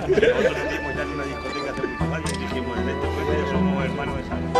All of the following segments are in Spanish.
Nosotros decimos ya que una discoteca hace muchos años y dijimos, en este puente somos hermanos de sangre.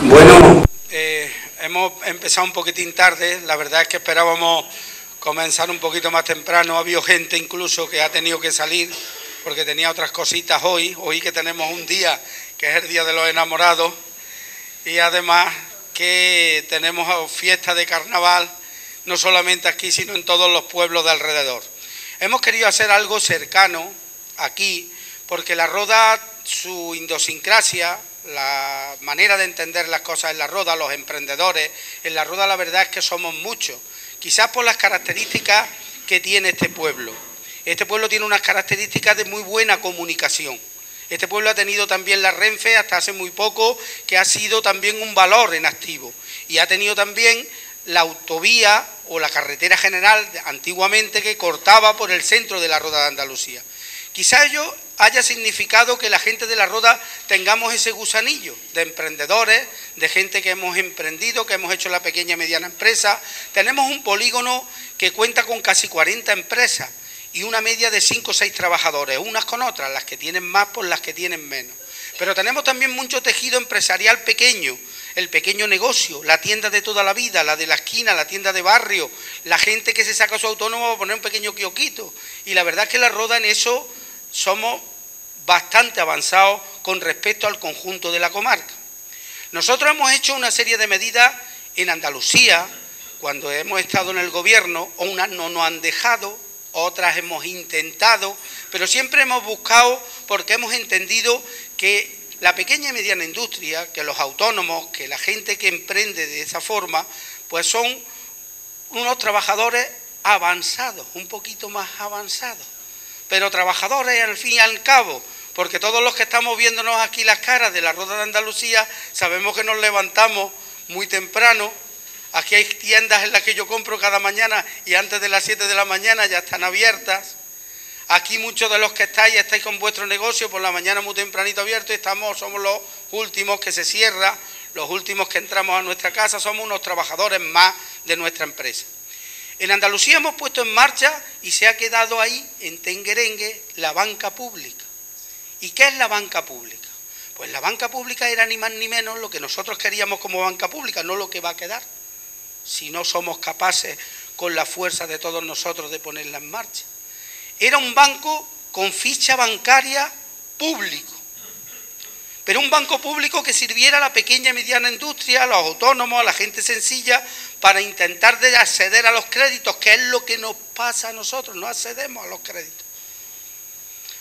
Bueno, hemos empezado un poquitín tarde, la verdad es que esperábamos comenzar un poquito más temprano, ha habido gente incluso que ha tenido que salir porque tenía otras cositas hoy que tenemos un día que es el Día de los Enamorados y además que tenemos fiesta de carnaval, no solamente aquí sino en todos los pueblos de alrededor. Hemos querido hacer algo cercano aquí porque La Roda, su idiosincrasia, la manera de entender las cosas en La Roda, los emprendedores, en La Roda la verdad es que somos muchos, quizás por las características que tiene este pueblo. Este pueblo tiene unas características de muy buena comunicación. Este pueblo ha tenido también la Renfe hasta hace muy poco, que ha sido también un valor en activo, y ha tenido también la autovía o la carretera general antiguamente que cortaba por el centro de La Roda de Andalucía. Quizá ello haya significado que la gente de La Roda tengamos ese gusanillo de emprendedores, de gente que hemos emprendido, que hemos hecho la pequeña y mediana empresa. Tenemos un polígono que cuenta con casi 40 empresas y una media de 5 o 6 trabajadores, unas con otras, las que tienen más por las que tienen menos. Pero tenemos también mucho tejido empresarial pequeño, el pequeño negocio, la tienda de toda la vida, la de la esquina, la tienda de barrio, la gente que se saca su autónomo a poner un pequeño kiosquito. Y la verdad es que La Roda en eso somos bastante avanzados con respecto al conjunto de la comarca. Nosotros hemos hecho una serie de medidas en Andalucía, cuando hemos estado en el gobierno, unas no nos han dejado, otras hemos intentado, pero siempre hemos buscado porque hemos entendido que la pequeña y mediana industria, que los autónomos, que la gente que emprende de esa forma, pues son unos trabajadores avanzados, un poquito más avanzados, pero trabajadores al fin y al cabo, porque todos los que estamos viéndonos aquí las caras de La Roda de Andalucía sabemos que nos levantamos muy temprano. Aquí hay tiendas en las que yo compro cada mañana y antes de las 7 de la mañana ya están abiertas. Aquí muchos de los que estáis con vuestro negocio por la mañana muy tempranito abierto y somos los últimos que se cierra, los últimos que entramos a nuestra casa, somos unos trabajadores más de nuestra empresa. En Andalucía hemos puesto en marcha y se ha quedado ahí en tenguerengue la banca pública. ¿Y qué es la banca pública? Pues la banca pública era ni más ni menos lo que nosotros queríamos como banca pública, no lo que va a quedar, si no somos capaces con la fuerza de todos nosotros de ponerla en marcha. Era un banco con ficha bancaria público, pero un banco público que sirviera a la pequeña y mediana industria, a los autónomos, a la gente sencilla, para intentar de acceder a los créditos, que es lo que nos pasa a nosotros, no accedemos a los créditos.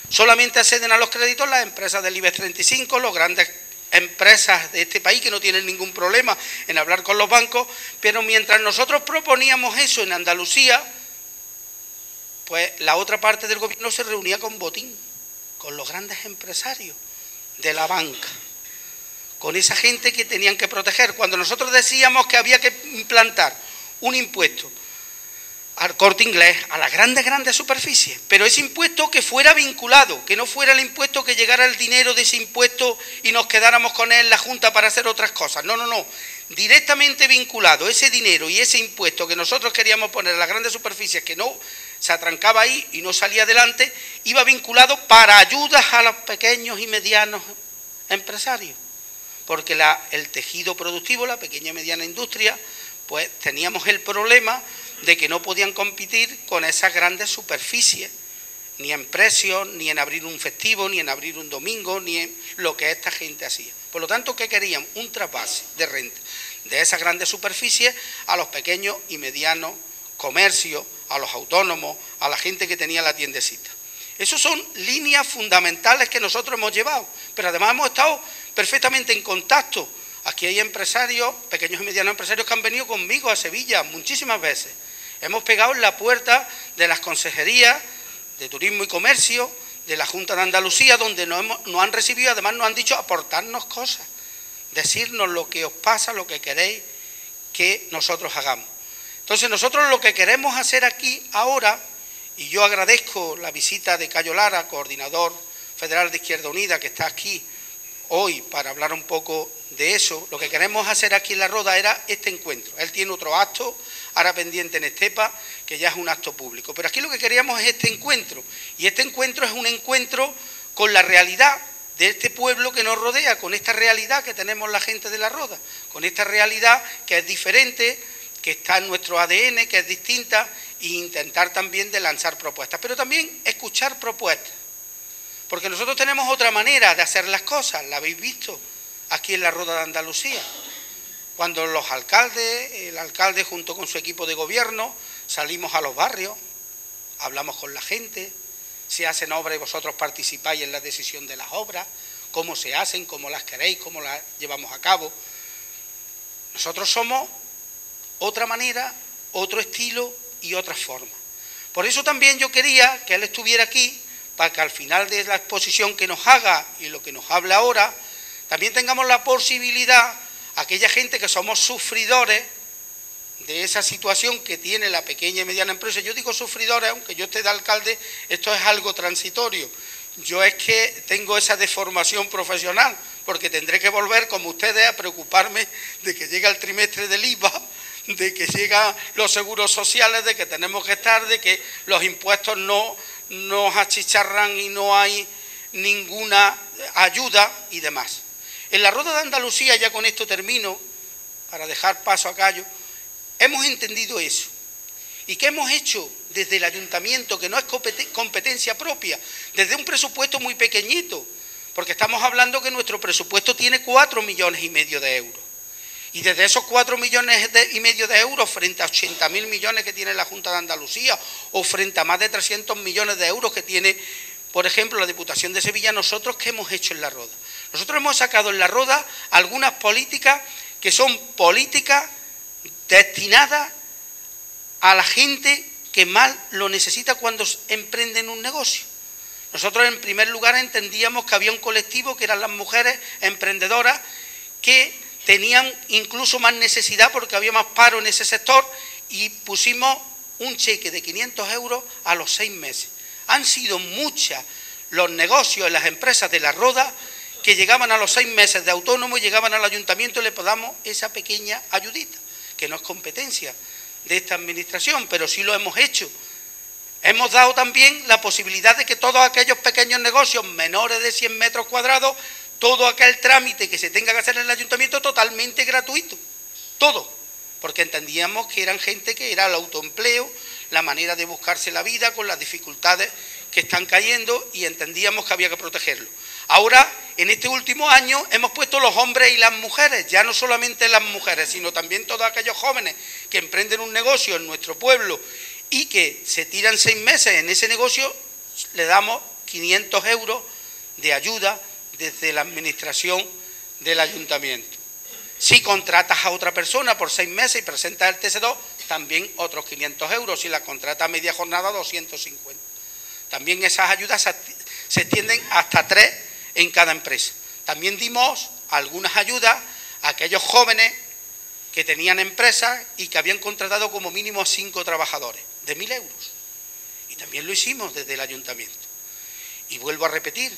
Solamente acceden a los créditos las empresas del IBEX 35, las grandes empresas de este país que no tienen ningún problema en hablar con los bancos, pero mientras nosotros proponíamos eso en Andalucía, pues la otra parte del gobierno se reunía con Botín, con los grandes empresarios de la banca, con esa gente que tenían que proteger. Cuando nosotros decíamos que había que implantar un impuesto al Corte Inglés, a las grandes superficies, pero ese impuesto que fuera vinculado, que no fuera el impuesto que llegara el dinero de ese impuesto y nos quedáramos con él en la Junta para hacer otras cosas. No, directamente vinculado ese dinero y ese impuesto que nosotros queríamos poner a las grandes superficies, que no se atrancaba ahí y no salía adelante, iba vinculado para ayudas a los pequeños y medianos empresarios, porque el tejido productivo, la pequeña y mediana industria, pues teníamos el problema de que no podían competir con esas grandes superficies, ni en precios, ni en abrir un festivo, ni en abrir un domingo, ni en lo que esta gente hacía. Por lo tanto, ¿qué querían? Un trasvase de renta de esas grandes superficies a los pequeños y medianos comercios, a los autónomos, a la gente que tenía la tiendecita. Esas son líneas fundamentales que nosotros hemos llevado, pero además hemos estado perfectamente en contacto. Aquí hay empresarios, pequeños y medianos empresarios que han venido conmigo a Sevilla muchísimas veces. Hemos pegado en la puerta de las consejerías de Turismo y Comercio, de la Junta de Andalucía, donde nos han recibido, además nos han dicho aportarnos cosas, decirnos lo que os pasa, lo que queréis que nosotros hagamos. Entonces nosotros lo que queremos hacer aquí ahora, y yo agradezco la visita de Cayo Lara, coordinador federal de Izquierda Unida, que está aquí hoy para hablar un poco de eso. Lo que queremos hacer aquí en La Roda era este encuentro. Él tiene otro acto, ahora pendiente en Estepa, que ya es un acto público. Pero aquí lo que queríamos es este encuentro. Y este encuentro es un encuentro con la realidad de este pueblo que nos rodea, con esta realidad que tenemos la gente de La Roda, con esta realidad que es diferente, que está en nuestro ADN, que es distinta, e intentar también de lanzar propuestas. Pero también escuchar propuestas. Porque nosotros tenemos otra manera de hacer las cosas, la habéis visto aquí en La Roda de Andalucía. Cuando los alcaldes, el alcalde junto con su equipo de gobierno, salimos a los barrios, hablamos con la gente, se hacen obras y vosotros participáis en la decisión de las obras, cómo se hacen, cómo las queréis, cómo las llevamos a cabo. Nosotros somos otra manera, otro estilo y otra forma. Por eso también yo quería que él estuviera aquí, para que al final de la exposición que nos haga y lo que nos hable ahora, también tengamos la posibilidad, aquella gente que somos sufridores de esa situación que tiene la pequeña y mediana empresa. Yo digo sufridores, aunque yo esté de alcalde, esto es algo transitorio. Yo es que tengo esa deformación profesional, porque tendré que volver, como ustedes, a preocuparme de que llega el trimestre del IVA, de que llegan los seguros sociales, de que tenemos que estar, de que los impuestos no nos achicharran y no hay ninguna ayuda y demás. En La Roda de Andalucía, ya con esto termino, para dejar paso a Cayo, hemos entendido eso. ¿Y qué hemos hecho desde el ayuntamiento, que no es competencia propia, desde un presupuesto muy pequeñito? Porque estamos hablando que nuestro presupuesto tiene 4,5 millones de euros. Y desde esos 4,5 millones de euros, frente a 80.000 millones que tiene la Junta de Andalucía, o frente a más de 300 millones de euros que tiene, por ejemplo, la Diputación de Sevilla, ¿nosotros qué hemos hecho en La Roda? Nosotros hemos sacado en La Roda algunas políticas que son políticas destinadas a la gente que más lo necesita cuando emprenden un negocio. Nosotros, en primer lugar, entendíamos que había un colectivo que eran las mujeres emprendedoras que tenían incluso más necesidad porque había más paro en ese sector, y pusimos un cheque de 500 euros a los 6 meses. Han sido muchas los negocios en las empresas de La Roda que llegaban a los 6 meses de autónomo, llegaban al ayuntamiento y le damos esa pequeña ayudita, que no es competencia de esta administración, pero sí lo hemos hecho. Hemos dado también la posibilidad de que todos aquellos pequeños negocios menores de 100 metros cuadrados, todo aquel trámite que se tenga que hacer en el ayuntamiento, totalmente gratuito, todo, porque entendíamos que eran gente que era el autoempleo, la manera de buscarse la vida con las dificultades que están cayendo, y entendíamos que había que protegerlo. Ahora, en este último año, hemos puesto los hombres y las mujeres, ya no solamente las mujeres, sino también todos aquellos jóvenes que emprenden un negocio en nuestro pueblo y que se tiran 6 meses en ese negocio, le damos 500 euros de ayuda desde la administración del ayuntamiento. Si contratas a otra persona por 6 meses y presentas el TS2, también otros 500 euros. Si la contratas a media jornada, 250. También esas ayudas se extienden hasta 3 en cada empresa. También dimos algunas ayudas a aquellos jóvenes que tenían empresas y que habían contratado como mínimo 5 trabajadores, de 1.000 euros. Y también lo hicimos desde el ayuntamiento. Y vuelvo a repetir,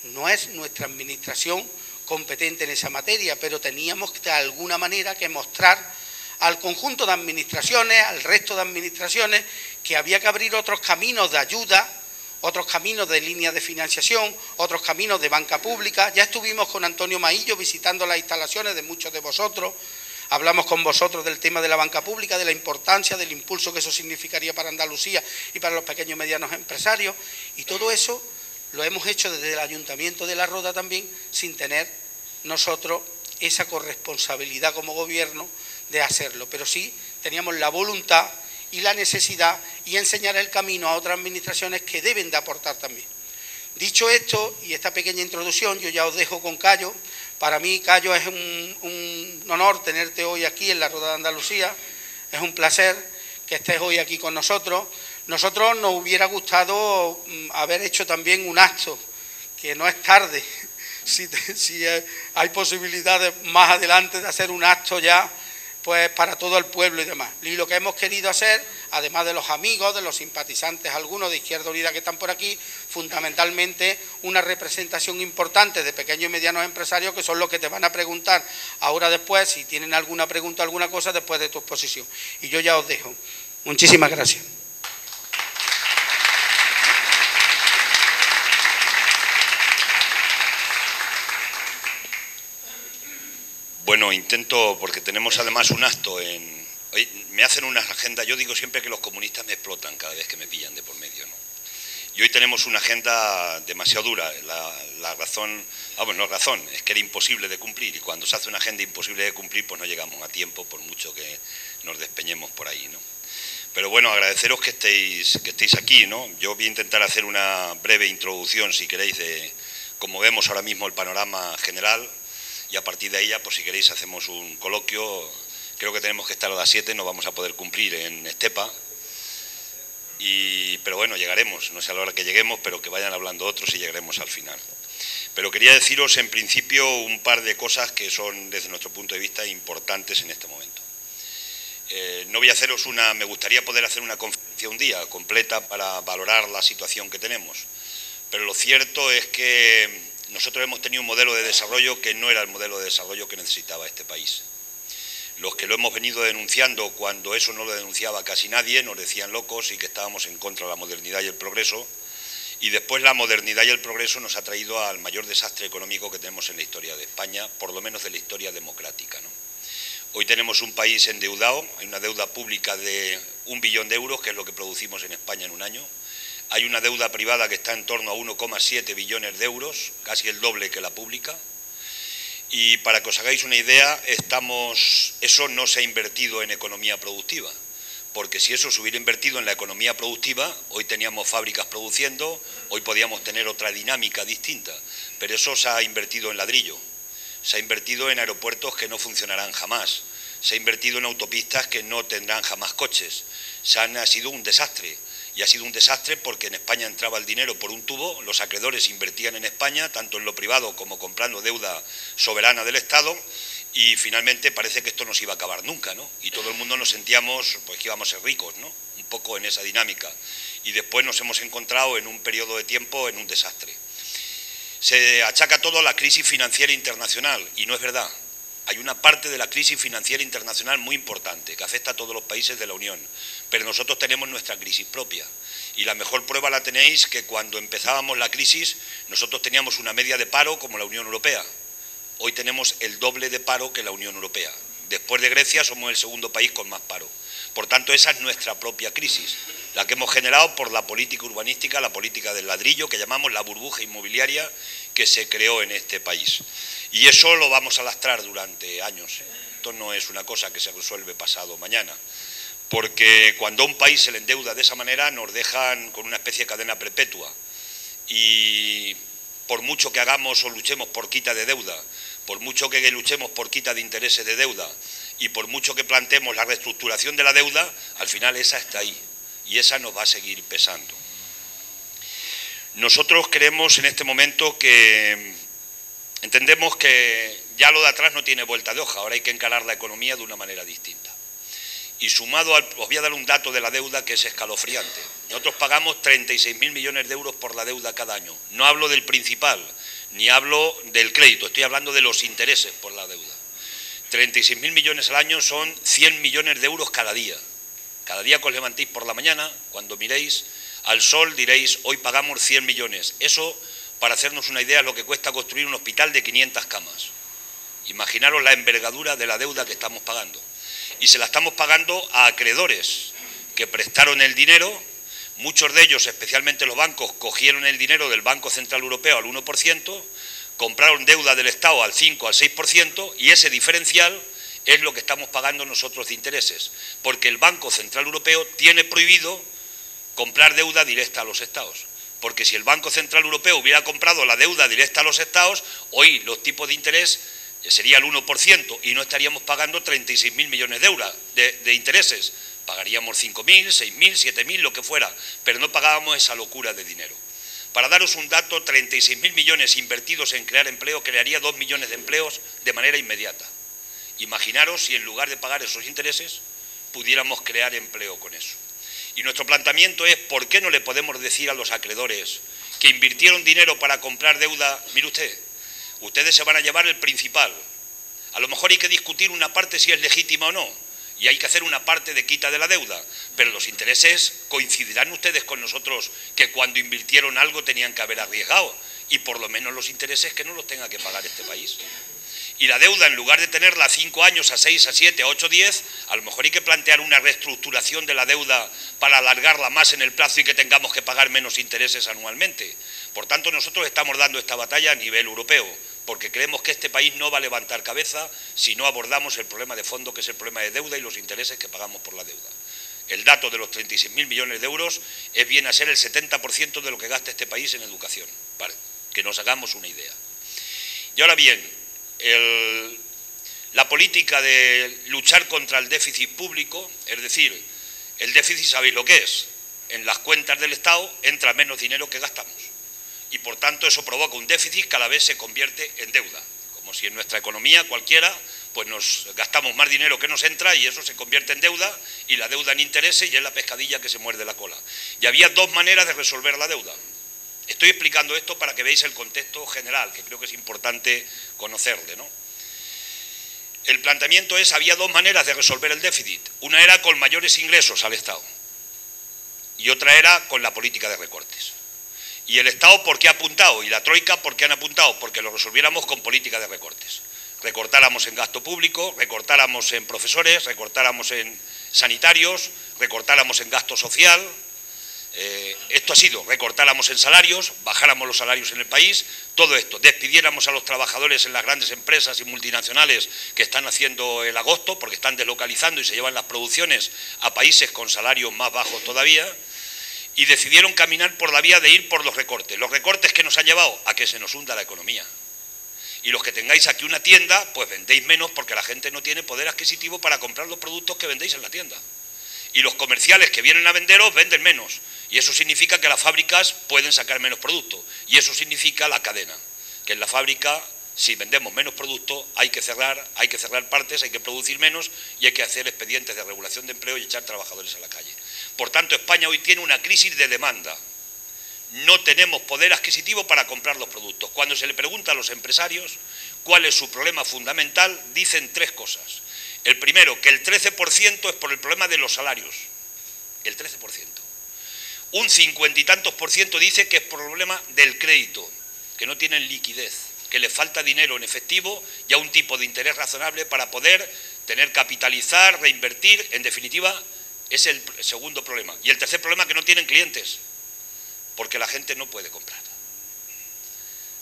no es nuestra administración competente en esa materia, pero teníamos de alguna manera que mostrar al conjunto de administraciones, al resto de administraciones, que había que abrir otros caminos de ayuda, otros caminos de líneas de financiación, otros caminos de banca pública. Ya estuvimos con Antonio Maillo visitando las instalaciones de muchos de vosotros, hablamos con vosotros del tema de la banca pública, de la importancia, del impulso que eso significaría para Andalucía y para los pequeños y medianos empresarios, y todo eso lo hemos hecho desde el Ayuntamiento de La Roda también, sin tener nosotros esa corresponsabilidad como gobierno de hacerlo, pero sí teníamos la voluntad y la necesidad y enseñar el camino a otras administraciones que deben de aportar también. Dicho esto y esta pequeña introducción, yo ya os dejo con Cayo. Para mí, Cayo, es un honor tenerte hoy aquí en La Roda de Andalucía, es un placer que estés hoy aquí con nosotros. Nosotros nos hubiera gustado haber hecho también un acto, que no es tarde, si hay posibilidades más adelante de hacer un acto ya pues para todo el pueblo y demás. Y lo que hemos querido hacer, además de los amigos, de los simpatizantes, algunos de Izquierda Unida que están por aquí, fundamentalmente una representación importante de pequeños y medianos empresarios, que son los que te van a preguntar ahora después, si tienen alguna pregunta, alguna cosa, después de tu exposición. Y yo ya os dejo. Muchísimas gracias. Bueno, intento, porque tenemos además un acto en... me hacen una agenda, yo digo siempre que los comunistas me explotan cada vez que me pillan de por medio, ¿no? Y hoy tenemos una agenda demasiado dura. La razón, no es razón, es que era imposible de cumplir, y cuando se hace una agenda imposible de cumplir, pues no llegamos a tiempo, por mucho que nos despeñemos por ahí, ¿no? Pero bueno, agradeceros que estéis aquí, ¿no? Yo voy a intentar hacer una breve introducción, si queréis, de cómo vemos ahora mismo el panorama general, y a partir de ahí ya, pues si queréis, hacemos un coloquio. Creo que tenemos que estar a las 7, no vamos a poder cumplir en Estepa, pero bueno, llegaremos, no sé a la hora que lleguemos, pero que vayan hablando otros y llegaremos al final. Pero quería deciros en principio un par de cosas que son, desde nuestro punto de vista, importantes en este momento. No voy a haceros me gustaría poder hacer una conferencia un día completa para valorar la situación que tenemos, pero lo cierto es que nosotros hemos tenido un modelo de desarrollo que no era el modelo de desarrollo que necesitaba este país. Los que lo hemos venido denunciando, cuando eso no lo denunciaba casi nadie, nos decían locos y que estábamos en contra de la modernidad y el progreso, y después la modernidad y el progreso nos ha traído al mayor desastre económico que tenemos en la historia de España, por lo menos de la historia democrática, ¿no? Hoy tenemos un país endeudado, hay una deuda pública de 1 billón de euros, que es lo que producimos en España en un año. Hay una deuda privada que está en torno a 1,7 billones de euros, casi el doble que la pública. Y para que os hagáis una idea, eso no se ha invertido en economía productiva, porque si eso se hubiera invertido en la economía productiva, hoy teníamos fábricas produciendo, hoy podíamos tener otra dinámica distinta, pero eso se ha invertido en ladrillo, se ha invertido en aeropuertos que no funcionarán jamás, se ha invertido en autopistas que no tendrán jamás coches, ha sido un desastre. Y ha sido un desastre porque en España entraba el dinero por un tubo, los acreedores invertían en España, tanto en lo privado como comprando deuda soberana del Estado, y finalmente parece que esto no se iba a acabar nunca, ¿no? Y todo el mundo nos sentíamos pues que íbamos a ser ricos, ¿no? Un poco en esa dinámica. Y después nos hemos encontrado en un periodo de tiempo en un desastre. Se achaca todo a la crisis financiera internacional, y no es verdad. Hay una parte de la crisis financiera internacional muy importante que afecta a todos los países de la Unión, pero nosotros tenemos nuestra crisis propia, y la mejor prueba la tenéis que cuando empezábamos la crisis nosotros teníamos una media de paro como la Unión Europea. Hoy tenemos el doble de paro que la Unión Europea. Después de Grecia somos el segundo país con más paro. Por tanto, esa es nuestra propia crisis, la que hemos generado por la política urbanística, la política del ladrillo, que llamamos la burbuja inmobiliaria que se creó en este país. Y eso lo vamos a lastrar durante años. Esto no es una cosa que se resuelve pasado mañana, porque cuando a un país se le endeuda de esa manera nos dejan con una especie de cadena perpetua, y por mucho que hagamos o luchemos por quita de deuda, por mucho que luchemos por quita de intereses de deuda, y por mucho que planteemos la reestructuración de la deuda, al final esa está ahí, y esa nos va a seguir pesando. Nosotros creemos en este momento que entendemos que ya lo de atrás no tiene vuelta de hoja, ahora hay que encarar la economía de una manera distinta. Y sumado os voy a dar un dato de la deuda que es escalofriante. Nosotros pagamos 36.000 millones de euros por la deuda cada año. No hablo del principal, ni hablo del crédito, estoy hablando de los intereses por la deuda. 36.000 millones al año son 100 millones de euros cada día. Cada día que os levantéis por la mañana, cuando miréis al sol diréis, hoy pagamos 100 millones. Eso, para hacernos una idea, es lo que cuesta construir un hospital de 500 camas. Imaginaros la envergadura de la deuda que estamos pagando. Y se la estamos pagando a acreedores que prestaron el dinero, muchos de ellos, especialmente los bancos, cogieron el dinero del Banco Central Europeo al 1%, compraron deuda del Estado al 5, al 6%, y ese diferencial es lo que estamos pagando nosotros de intereses, porque el Banco Central Europeo tiene prohibido comprar deuda directa a los Estados, porque si el Banco Central Europeo hubiera comprado la deuda directa a los Estados, hoy los tipos de interés sería el 1% y no estaríamos pagando 36.000 millones de euros de intereses, Pagaríamos 5.000, 6.000, 7.000, lo que fuera, pero no pagábamos esa locura de dinero. Para daros un dato, 36.000 millones invertidos en crear empleo crearía 2 millones de empleos de manera inmediata. Imaginaros si en lugar de pagar esos intereses pudiéramos crear empleo con eso. Y nuestro planteamiento es, ¿por qué no le podemos decir a los acreedores que invirtieron dinero para comprar deuda? Mire usted, ustedes se van a llevar el principal. A lo mejor hay que discutir una parte si es legítima o no, y hay que hacer una parte de quita de la deuda, pero los intereses, coincidirán ustedes con nosotros que cuando invirtieron algo tenían que haber arriesgado, y por lo menos los intereses que no los tenga que pagar este país. Y la deuda, en lugar de tenerla a 5 años, a 6, a 7, a 8, 10, a lo mejor hay que plantear una reestructuración de la deuda para alargarla más en el plazo y que tengamos que pagar menos intereses anualmente. Por tanto, nosotros estamos dando esta batalla a nivel europeo, porque creemos que este país no va a levantar cabeza si no abordamos el problema de fondo, que es el problema de deuda y los intereses que pagamos por la deuda. El dato de los 36.000 millones de euros viene a ser el 70% de lo que gasta este país en educación, para que nos hagamos una idea. Y ahora bien, la política de luchar contra el déficit público, es decir, el déficit, ¿sabéis lo que es? En las cuentas del Estado entra menos dinero que gastamos. Y por tanto eso provoca un déficit que cada vez se convierte en deuda, como si en nuestra economía cualquiera pues nos gastamos más dinero que nos entra y eso se convierte en deuda, y la deuda en intereses y es la pescadilla que se muerde la cola. Y había dos maneras de resolver la deuda. Estoy explicando esto para que veáis el contexto general, que creo que es importante conocerle, ¿no? El planteamiento es, había dos maneras de resolver el déficit. Una era con mayores ingresos al Estado y otra era con la política de recortes. Y el Estado, ¿por qué ha apuntado? Y la Troika, ¿por qué han apuntado? Porque lo resolviéramos con política de recortes. Recortáramos en gasto público, recortáramos en profesores, recortáramos en sanitarios, recortáramos en gasto social. Esto ha sido, recortáramos en salarios, bajáramos los salarios en el país, todo esto, despidiéramos a los trabajadores en las grandes empresas y multinacionales que están haciendo el agosto, porque están deslocalizando y se llevan las producciones a países con salarios más bajos todavía, y decidieron caminar por la vía de ir por los recortes. Los recortes que nos han llevado a que se nos hunda la economía. Y los que tengáis aquí una tienda, pues vendéis menos porque la gente no tiene poder adquisitivo para comprar los productos que vendéis en la tienda. Y los comerciales que vienen a venderos venden menos. Y eso significa que las fábricas pueden sacar menos producto. Y eso significa la cadena. Que en la fábrica, si vendemos menos producto, hay que cerrar partes, hay que producir menos y hay que hacer expedientes de regulación de empleo y echar trabajadores a la calle. Por tanto, España hoy tiene una crisis de demanda. No tenemos poder adquisitivo para comprar los productos. Cuando se le pregunta a los empresarios cuál es su problema fundamental, dicen tres cosas. El primero, que el 13% es por el problema de los salarios. El 13%. Un 50 y tantos % dice que es por el problema del crédito, que no tienen liquidez, que les falta dinero en efectivo y a un tipo de interés razonable para poder tener, capitalizar, reinvertir. En definitiva, es el segundo problema. Y el tercer problema, que no tienen clientes, porque la gente no puede comprar.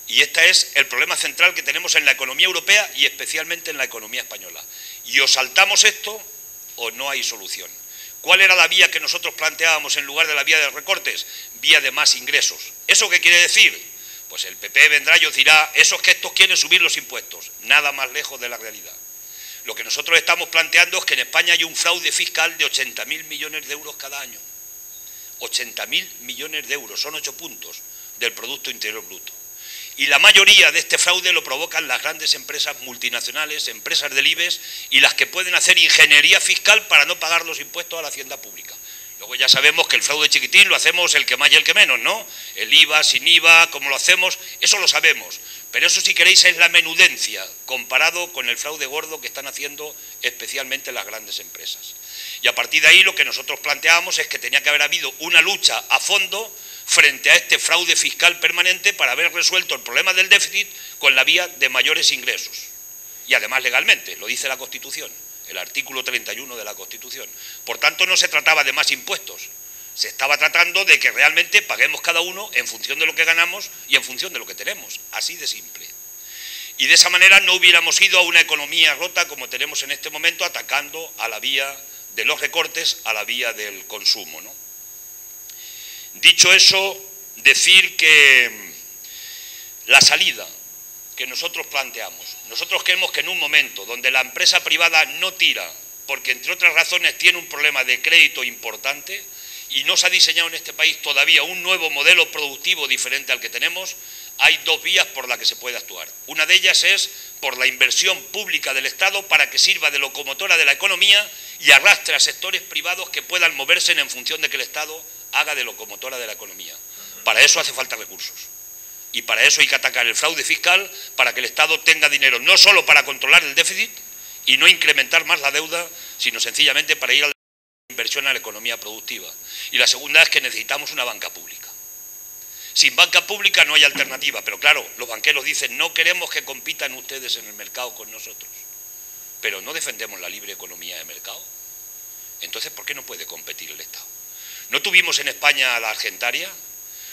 Y este es el problema central que tenemos en la economía europea y especialmente en la economía española. Y o saltamos esto o no hay solución. ¿Cuál era la vía que nosotros planteábamos en lugar de la vía de recortes? Vía de más ingresos. ¿Eso qué quiere decir? Pues el PP vendrá y os dirá, eso es que estos quieren subir los impuestos. Nada más lejos de la realidad. Lo que nosotros estamos planteando es que en España hay un fraude fiscal de 80.000 millones de euros cada año. 80.000 millones de euros, son 8 puntos del Producto Interior Bruto. Y la mayoría de este fraude lo provocan las grandes empresas multinacionales, empresas del IBEX, y las que pueden hacer ingeniería fiscal para no pagar los impuestos a la hacienda pública. Luego ya sabemos que el fraude chiquitín lo hacemos el que más y el que menos, ¿no? El IVA, sin IVA, cómo lo hacemos, eso lo sabemos. Pero eso, si queréis, es la menudencia comparado con el fraude gordo que están haciendo especialmente las grandes empresas. Y a partir de ahí lo que nosotros planteábamos es que tenía que haber habido una lucha a fondo frente a este fraude fiscal permanente para haber resuelto el problema del déficit con la vía de mayores ingresos. Y además legalmente, lo dice la Constitución, el artículo 31 de la Constitución. Por tanto, no se trataba de más impuestos, se estaba tratando de que realmente paguemos cada uno en función de lo que ganamos y en función de lo que tenemos, así de simple. Y de esa manera no hubiéramos ido a una economía rota como tenemos en este momento, atacando a la vía de los recortes, a la vía del consumo, ¿no? Dicho eso, decir que la salida que nosotros planteamos, nosotros creemos que en un momento donde la empresa privada no tira porque entre otras razones tiene un problema de crédito importante y no se ha diseñado en este país todavía un nuevo modelo productivo diferente al que tenemos, hay dos vías por las que se puede actuar. Una de ellas es por la inversión pública del Estado para que sirva de locomotora de la economía y arrastre a sectores privados que puedan moverse en función de que el Estado haga de locomotora de la economía. Para eso hace falta recursos. Y para eso hay que atacar el fraude fiscal, para que el Estado tenga dinero no solo para controlar el déficit y no incrementar más la deuda, sino sencillamente para ir a la inversión a la economía productiva. Y la segunda es que necesitamos una banca pública. Sin banca pública no hay alternativa, pero claro, los banqueros dicen no queremos que compitan ustedes en el mercado con nosotros, pero no defendemos la libre economía de mercado. Entonces, ¿por qué no puede competir el Estado? ¿No tuvimos en España la Argentaria?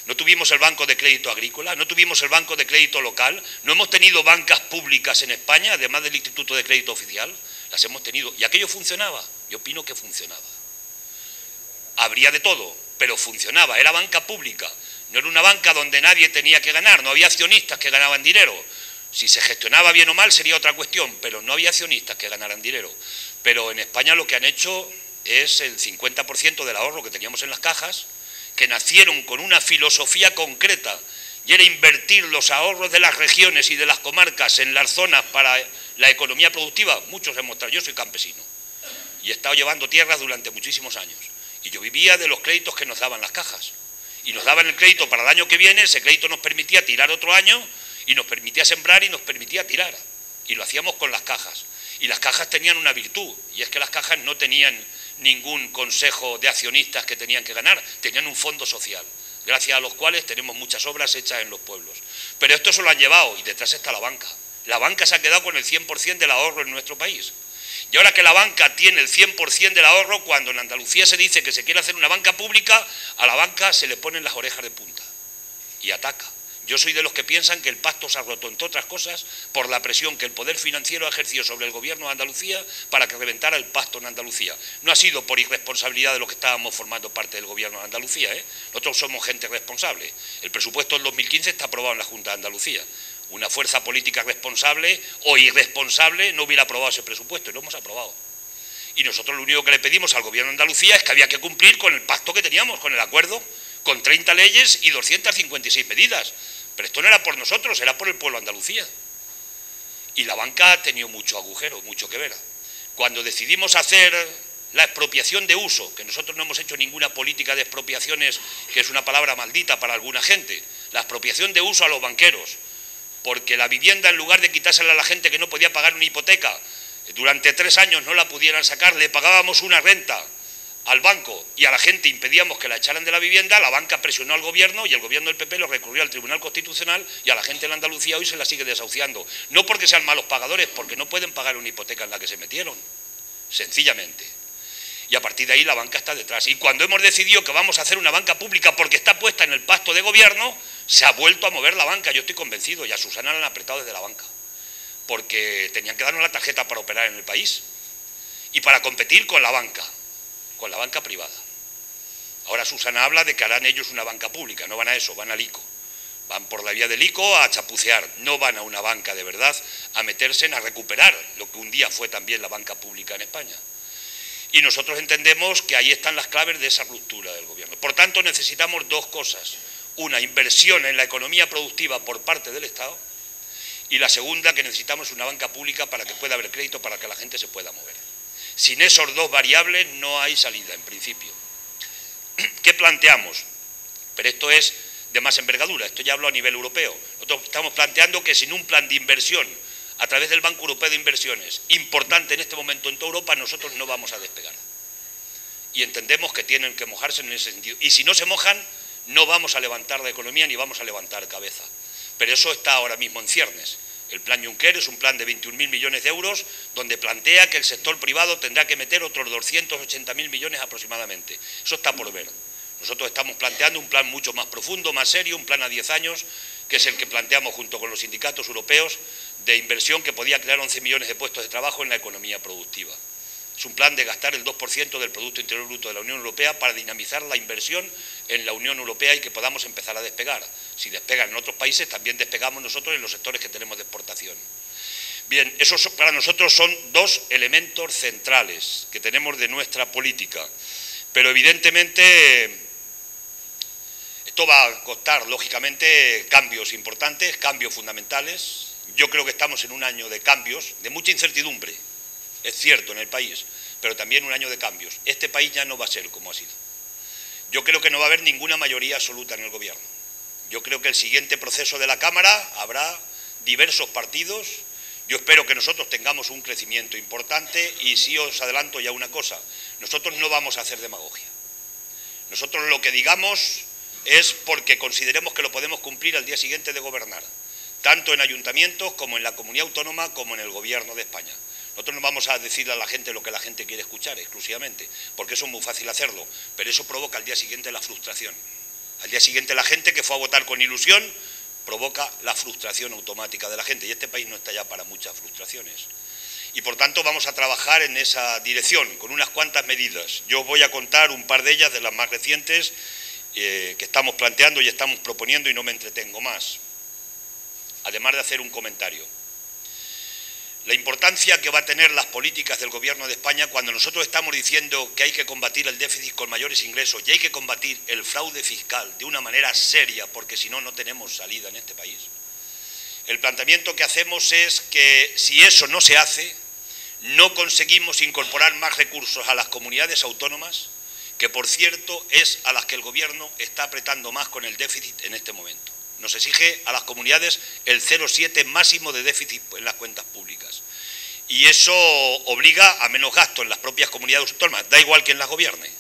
¿No tuvimos el Banco de Crédito Agrícola? ¿No tuvimos el Banco de Crédito Local? ¿No hemos tenido bancas públicas en España, además del Instituto de Crédito Oficial? Las hemos tenido. ¿Y aquello funcionaba? Yo opino que funcionaba. Habría de todo, pero funcionaba, era banca pública. No era una banca donde nadie tenía que ganar, no había accionistas que ganaban dinero. Si se gestionaba bien o mal sería otra cuestión, pero no había accionistas que ganaran dinero. Pero en España lo que han hecho es el 50% del ahorro que teníamos en las cajas, que nacieron con una filosofía concreta, y era invertir los ahorros de las regiones y de las comarcas en las zonas para la economía productiva. Muchos hemos estado, yo soy campesino, y he estado llevando tierras durante muchísimos años, y yo vivía de los créditos que nos daban las cajas, y nos daban el crédito para el año que viene, ese crédito nos permitía tirar otro año, y nos permitía sembrar y nos permitía tirar, y lo hacíamos con las cajas. Y las cajas tenían una virtud, y es que las cajas no tenían ningún consejo de accionistas que tenían que ganar, tenían un fondo social, gracias a los cuales tenemos muchas obras hechas en los pueblos. Pero esto se lo han llevado, y detrás está la banca. La banca se ha quedado con el 100% del ahorro en nuestro país. Y ahora que la banca tiene el 100% del ahorro, cuando en Andalucía se dice que se quiere hacer una banca pública, a la banca se le ponen las orejas de punta y ataca. Yo soy de los que piensan que el pacto se ha roto, entre otras cosas, por la presión que el poder financiero ha ejercido sobre el gobierno de Andalucía para que reventara el pacto en Andalucía. No ha sido por irresponsabilidad de los que estábamos formando parte del gobierno de Andalucía, ¿eh? Nosotros somos gente responsable. El presupuesto del 2015 está aprobado en la Junta de Andalucía. Una fuerza política responsable o irresponsable no hubiera aprobado ese presupuesto, y lo hemos aprobado. Y nosotros lo único que le pedimos al gobierno de Andalucía es que había que cumplir con el pacto que teníamos, con el acuerdo, con 30 leyes y 256 medidas. Pero esto no era por nosotros, era por el pueblo de Andalucía. Y la banca ha tenido mucho agujero, mucho que ver. Cuando decidimos hacer la expropiación de uso, que nosotros no hemos hecho ninguna política de expropiaciones, que es una palabra maldita para alguna gente, la expropiación de uso a los banqueros, porque la vivienda, en lugar de quitársela a la gente que no podía pagar una hipoteca, durante 3 años no la pudieran sacar, le pagábamos una renta al banco y a la gente impedíamos que la echaran de la vivienda, la banca presionó al gobierno y el gobierno del PP lo recurrió al Tribunal Constitucional y a la gente en Andalucía hoy se la sigue desahuciando. No porque sean malos pagadores, porque no pueden pagar una hipoteca en la que se metieron, sencillamente. Y a partir de ahí la banca está detrás. Y cuando hemos decidido que vamos a hacer una banca pública porque está puesta en el pacto de gobierno, se ha vuelto a mover la banca, yo estoy convencido, y a Susana la han apretado desde la banca, porque tenían que darnos la tarjeta para operar en el país y para competir con la banca privada. Ahora Susana habla de que harán ellos una banca pública, no van a eso, van al ICO. Van por la vía del ICO a chapucear, no van a una banca de verdad a meterse en a recuperar lo que un día fue también la banca pública en España. Y nosotros entendemos que ahí están las claves de esa ruptura del gobierno. Por tanto, necesitamos dos cosas. Una, inversión en la economía productiva por parte del Estado, y la segunda, que necesitamos una banca pública para que pueda haber crédito, para que la gente se pueda mover. Sin esos dos variables no hay salida, en principio. ¿Qué planteamos? Pero esto es de más envergadura, esto ya hablo a nivel europeo. Nosotros estamos planteando que sin un plan de inversión a través del Banco Europeo de Inversiones, importante en este momento en toda Europa, nosotros no vamos a despegar. Y entendemos que tienen que mojarse en ese sentido. Y si no se mojan, no vamos a levantar la economía ni vamos a levantar cabeza. Pero eso está ahora mismo en ciernes. El plan Juncker es un plan de 21.000 millones de euros, donde plantea que el sector privado tendrá que meter otros 280.000 millones aproximadamente. Eso está por ver. Nosotros estamos planteando un plan mucho más profundo, más serio, un plan a 10 años, que es el que planteamos junto con los sindicatos europeos, de inversión que podía crear 11 millones de puestos de trabajo en la economía productiva. Es un plan de gastar el 2% del Producto Interior Bruto de la Unión Europea para dinamizar la inversión en la Unión Europea y que podamos empezar a despegar. Si despegan en otros países, también despegamos nosotros en los sectores que tenemos de exportación. Bien, esos para nosotros son dos elementos centrales que tenemos de nuestra política, pero evidentemente esto va a costar, lógicamente, cambios importantes, cambios fundamentales. Yo creo que estamos en un año de cambios, de mucha incertidumbre, es cierto, en el país, pero también un año de cambios. Este país ya no va a ser como ha sido. Yo creo que no va a haber ninguna mayoría absoluta en el gobierno. Yo creo que el siguiente proceso de la Cámara habrá diversos partidos. Yo espero que nosotros tengamos un crecimiento importante y sí os adelanto ya una cosa, nosotros no vamos a hacer demagogia. Nosotros lo que digamos es porque consideremos que lo podemos cumplir al día siguiente de gobernar, tanto en ayuntamientos como en la comunidad autónoma como en el gobierno de España. Nosotros no vamos a decirle a la gente lo que la gente quiere escuchar exclusivamente, porque eso es muy fácil hacerlo, pero eso provoca al día siguiente la frustración. Al día siguiente la gente que fue a votar con ilusión provoca la frustración automática de la gente, y este país no está ya para muchas frustraciones. Y por tanto vamos a trabajar en esa dirección, con unas cuantas medidas. Yo os voy a contar un par de ellas, de las más recientes, que estamos planteando y estamos proponiendo, y no me entretengo más. Además de hacer un comentario. La importancia que va a tener las políticas del Gobierno de España cuando nosotros estamos diciendo que hay que combatir el déficit con mayores ingresos y hay que combatir el fraude fiscal de una manera seria, porque si no, no tenemos salida en este país. El planteamiento que hacemos es que si eso no se hace, no conseguimos incorporar más recursos a las comunidades autónomas, que por cierto es a las que el Gobierno está apretando más con el déficit en este momento. Nos exige a las comunidades el 0,7 máximo de déficit en las cuentas públicas. Y eso obliga a menos gasto en las propias comunidades autónomas, da igual quién las gobierne.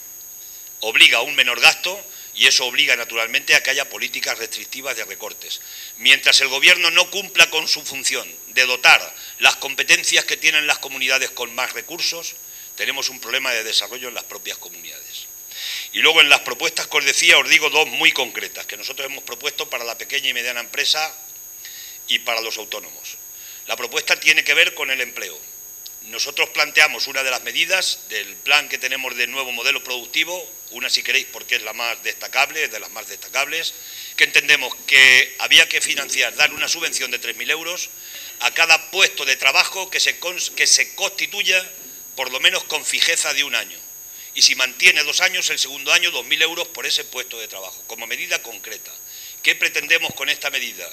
Obliga a un menor gasto y eso obliga naturalmente a que haya políticas restrictivas de recortes. Mientras el Gobierno no cumpla con su función de dotar las competencias que tienen las comunidades con más recursos, tenemos un problema de desarrollo en las propias comunidades. Y luego en las propuestas que os decía, os digo dos muy concretas, que nosotros hemos propuesto para la pequeña y mediana empresa y para los autónomos. La propuesta tiene que ver con el empleo. Nosotros planteamos una de las medidas del plan que tenemos del nuevo modelo productivo, una si queréis porque es la más destacable, es de las más destacables, que entendemos que había que financiar, dar una subvención de 3.000 euros a cada puesto de trabajo que se constituya por lo menos con fijeza de un año. Y si mantiene 2 años, el segundo año 2.000 euros por ese puesto de trabajo, como medida concreta. ¿Qué pretendemos con esta medida?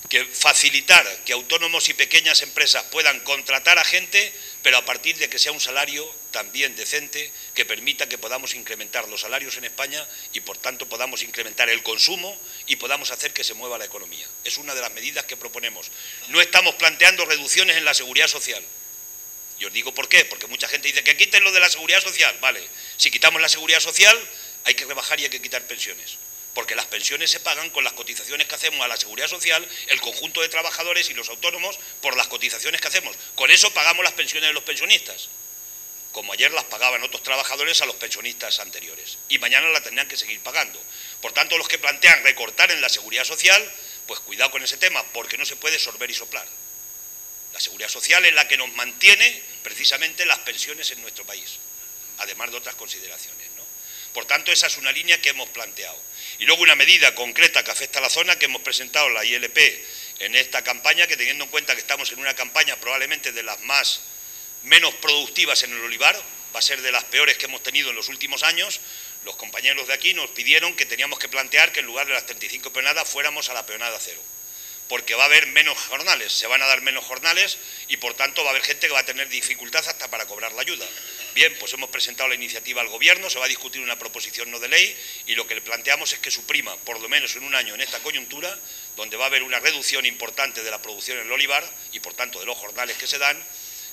Que facilitar que autónomos y pequeñas empresas puedan contratar a gente, pero a partir de que sea un salario también decente, que permita que podamos incrementar los salarios en España y por tanto podamos incrementar el consumo y podamos hacer que se mueva la economía. Es una de las medidas que proponemos. No estamos planteando reducciones en la seguridad social. Y os digo por qué, porque mucha gente dice que quiten lo de la seguridad social. Vale, si quitamos la seguridad social hay que rebajar y hay que quitar pensiones, porque las pensiones se pagan con las cotizaciones que hacemos a la seguridad social, el conjunto de trabajadores y los autónomos por las cotizaciones que hacemos. Con eso pagamos las pensiones de los pensionistas, como ayer las pagaban otros trabajadores a los pensionistas anteriores, y mañana la tendrán que seguir pagando. Por tanto, los que plantean recortar en la seguridad social, pues cuidado con ese tema, porque no se puede sorber y soplar. La seguridad social es la que nos mantiene precisamente las pensiones en nuestro país, además de otras consideraciones, ¿no? Por tanto, esa es una línea que hemos planteado. Y luego una medida concreta que afecta a la zona, que hemos presentado la ILP en esta campaña, que teniendo en cuenta que estamos en una campaña probablemente de las menos productivas en el olivar, va a ser de las peores que hemos tenido en los últimos años, los compañeros de aquí nos pidieron que teníamos que plantear que en lugar de las 35 peonadas fuéramos a la peonada cero, porque va a haber menos jornales, se van a dar menos jornales y por tanto va a haber gente que va a tener dificultad hasta para cobrar la ayuda. Bien, pues hemos presentado la iniciativa al Gobierno, se va a discutir una proposición no de ley y lo que le planteamos es que suprima, por lo menos en un año en esta coyuntura, donde va a haber una reducción importante de la producción en el olivar y por tanto de los jornales que se dan,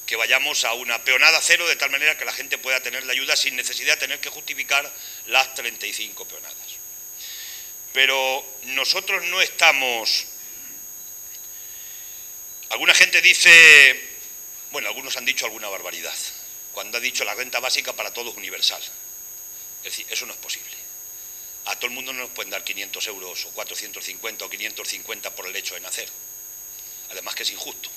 que vayamos a una peonada cero de tal manera que la gente pueda tener la ayuda sin necesidad de tener que justificar las 35 peonadas. Pero nosotros no estamos... Alguna gente dice, bueno, algunos han dicho alguna barbaridad, cuando ha dicho la renta básica para todos universal. Es decir, eso no es posible. A todo el mundo no nos pueden dar 500 euros o 450 o 550 por el hecho de nacer. Además que es injusto,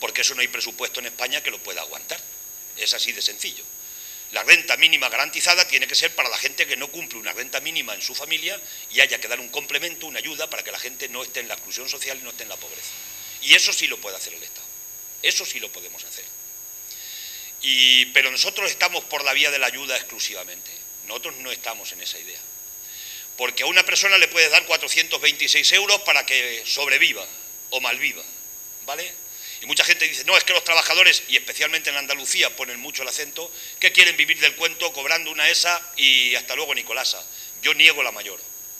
porque eso no hay presupuesto en España que lo pueda aguantar. Es así de sencillo. La renta mínima garantizada tiene que ser para la gente que no cumple una renta mínima en su familia y haya que dar un complemento, una ayuda para que la gente no esté en la exclusión social y no esté en la pobreza. Y eso sí lo puede hacer el Estado. Eso sí lo podemos hacer. Pero nosotros estamos por la vía de la ayuda exclusivamente. Nosotros no estamos en esa idea. Porque a una persona le puedes dar 426 euros para que sobreviva o malviva, ¿vale? Y mucha gente dice, no, es que los trabajadores, y especialmente en Andalucía ponen mucho el acento, que quieren vivir del cuento cobrando una ESA y hasta luego Nicolasa. Yo niego la mayor.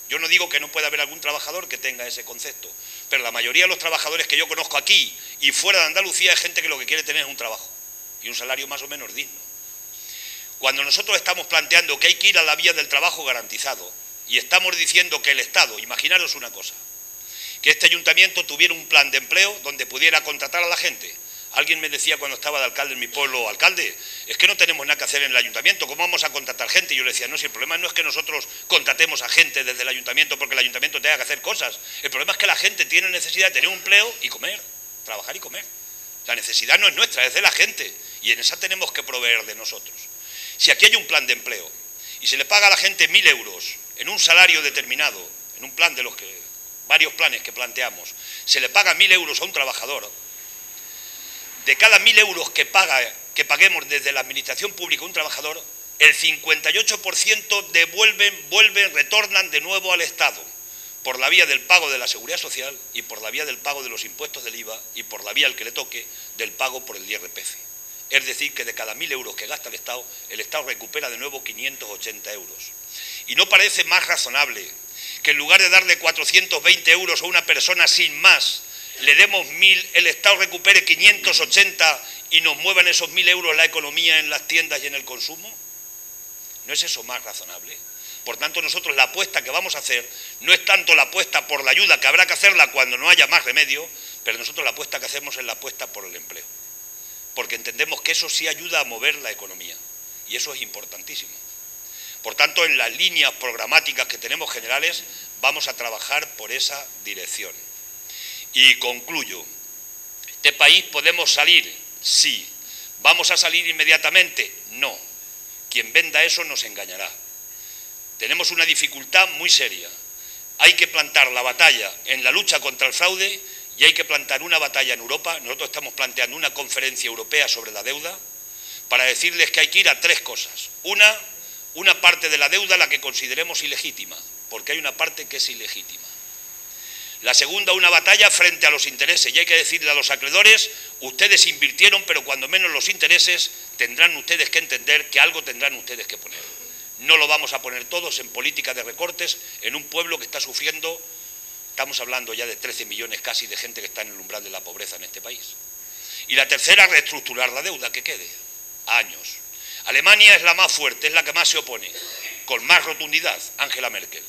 Yo no digo que no pueda haber algún trabajador que tenga ese concepto, pero la mayoría de los trabajadores que yo conozco aquí y fuera de Andalucía es gente que lo que quiere tener es un trabajo y un salario más o menos digno. Cuando nosotros estamos planteando que hay que ir a la vía del trabajo garantizado y estamos diciendo que el Estado, imaginaros una cosa, que este ayuntamiento tuviera un plan de empleo donde pudiera contratar a la gente. Alguien me decía cuando estaba de alcalde en mi pueblo, alcalde, es que no tenemos nada que hacer en el ayuntamiento, ¿cómo vamos a contratar gente? Y yo le decía, no, si el problema no es que nosotros contratemos a gente desde el ayuntamiento porque el ayuntamiento tenga que hacer cosas, el problema es que la gente tiene necesidad de tener un empleo y comer, trabajar y comer. La necesidad no es nuestra, es de la gente, y en esa tenemos que proveer de nosotros. Si aquí hay un plan de empleo y se le paga a la gente 1.000 euros en un salario determinado, en un plan de los que, varios planes que planteamos, se le paga 1.000 euros a un trabajador, de cada 1.000 euros que paguemos desde la administración pública a un trabajador, el 58% retornan de nuevo al Estado, por la vía del pago de la Seguridad Social y por la vía del pago de los impuestos del IVA y por la vía al que le toque del pago por el IRPF. Es decir, que de cada 1.000 euros que gasta el Estado recupera de nuevo 580 euros. Y no parece más razonable que en lugar de darle 420 euros a una persona sin más, le demos 1.000, el Estado recupere 580 y nos muevan esos 1.000 euros la economía en las tiendas y en el consumo? ¿No es eso más razonable? Por tanto, nosotros la apuesta que vamos a hacer no es tanto la apuesta por la ayuda, que habrá que hacerla cuando no haya más remedio, pero nosotros la apuesta que hacemos es la apuesta por el empleo. Porque entendemos que eso sí ayuda a mover la economía, y eso es importantísimo. Por tanto, en las líneas programáticas que tenemos generales, vamos a trabajar por esa dirección. Y concluyo, ¿este país podemos salir? Sí. ¿Vamos a salir inmediatamente? No. Quien venda eso nos engañará. Tenemos una dificultad muy seria. Hay que plantar la batalla en la lucha contra el fraude y hay que plantar una batalla en Europa. Nosotros estamos planteando una conferencia europea sobre la deuda para decirles que hay que ir a tres cosas. Una parte de la deuda la que consideremos ilegítima, porque hay una parte que es ilegítima. La segunda, una batalla frente a los intereses, y hay que decirle a los acreedores, ustedes invirtieron, pero cuando menos los intereses tendrán ustedes que entender que algo tendrán ustedes que poner. No lo vamos a poner todos en política de recortes en un pueblo que está sufriendo, estamos hablando ya de 13 millones casi de gente que está en el umbral de la pobreza en este país. Y la tercera, reestructurar la deuda, que quede a años. Alemania es la más fuerte, es la que más se opone, con más rotundidad, Angela Merkel.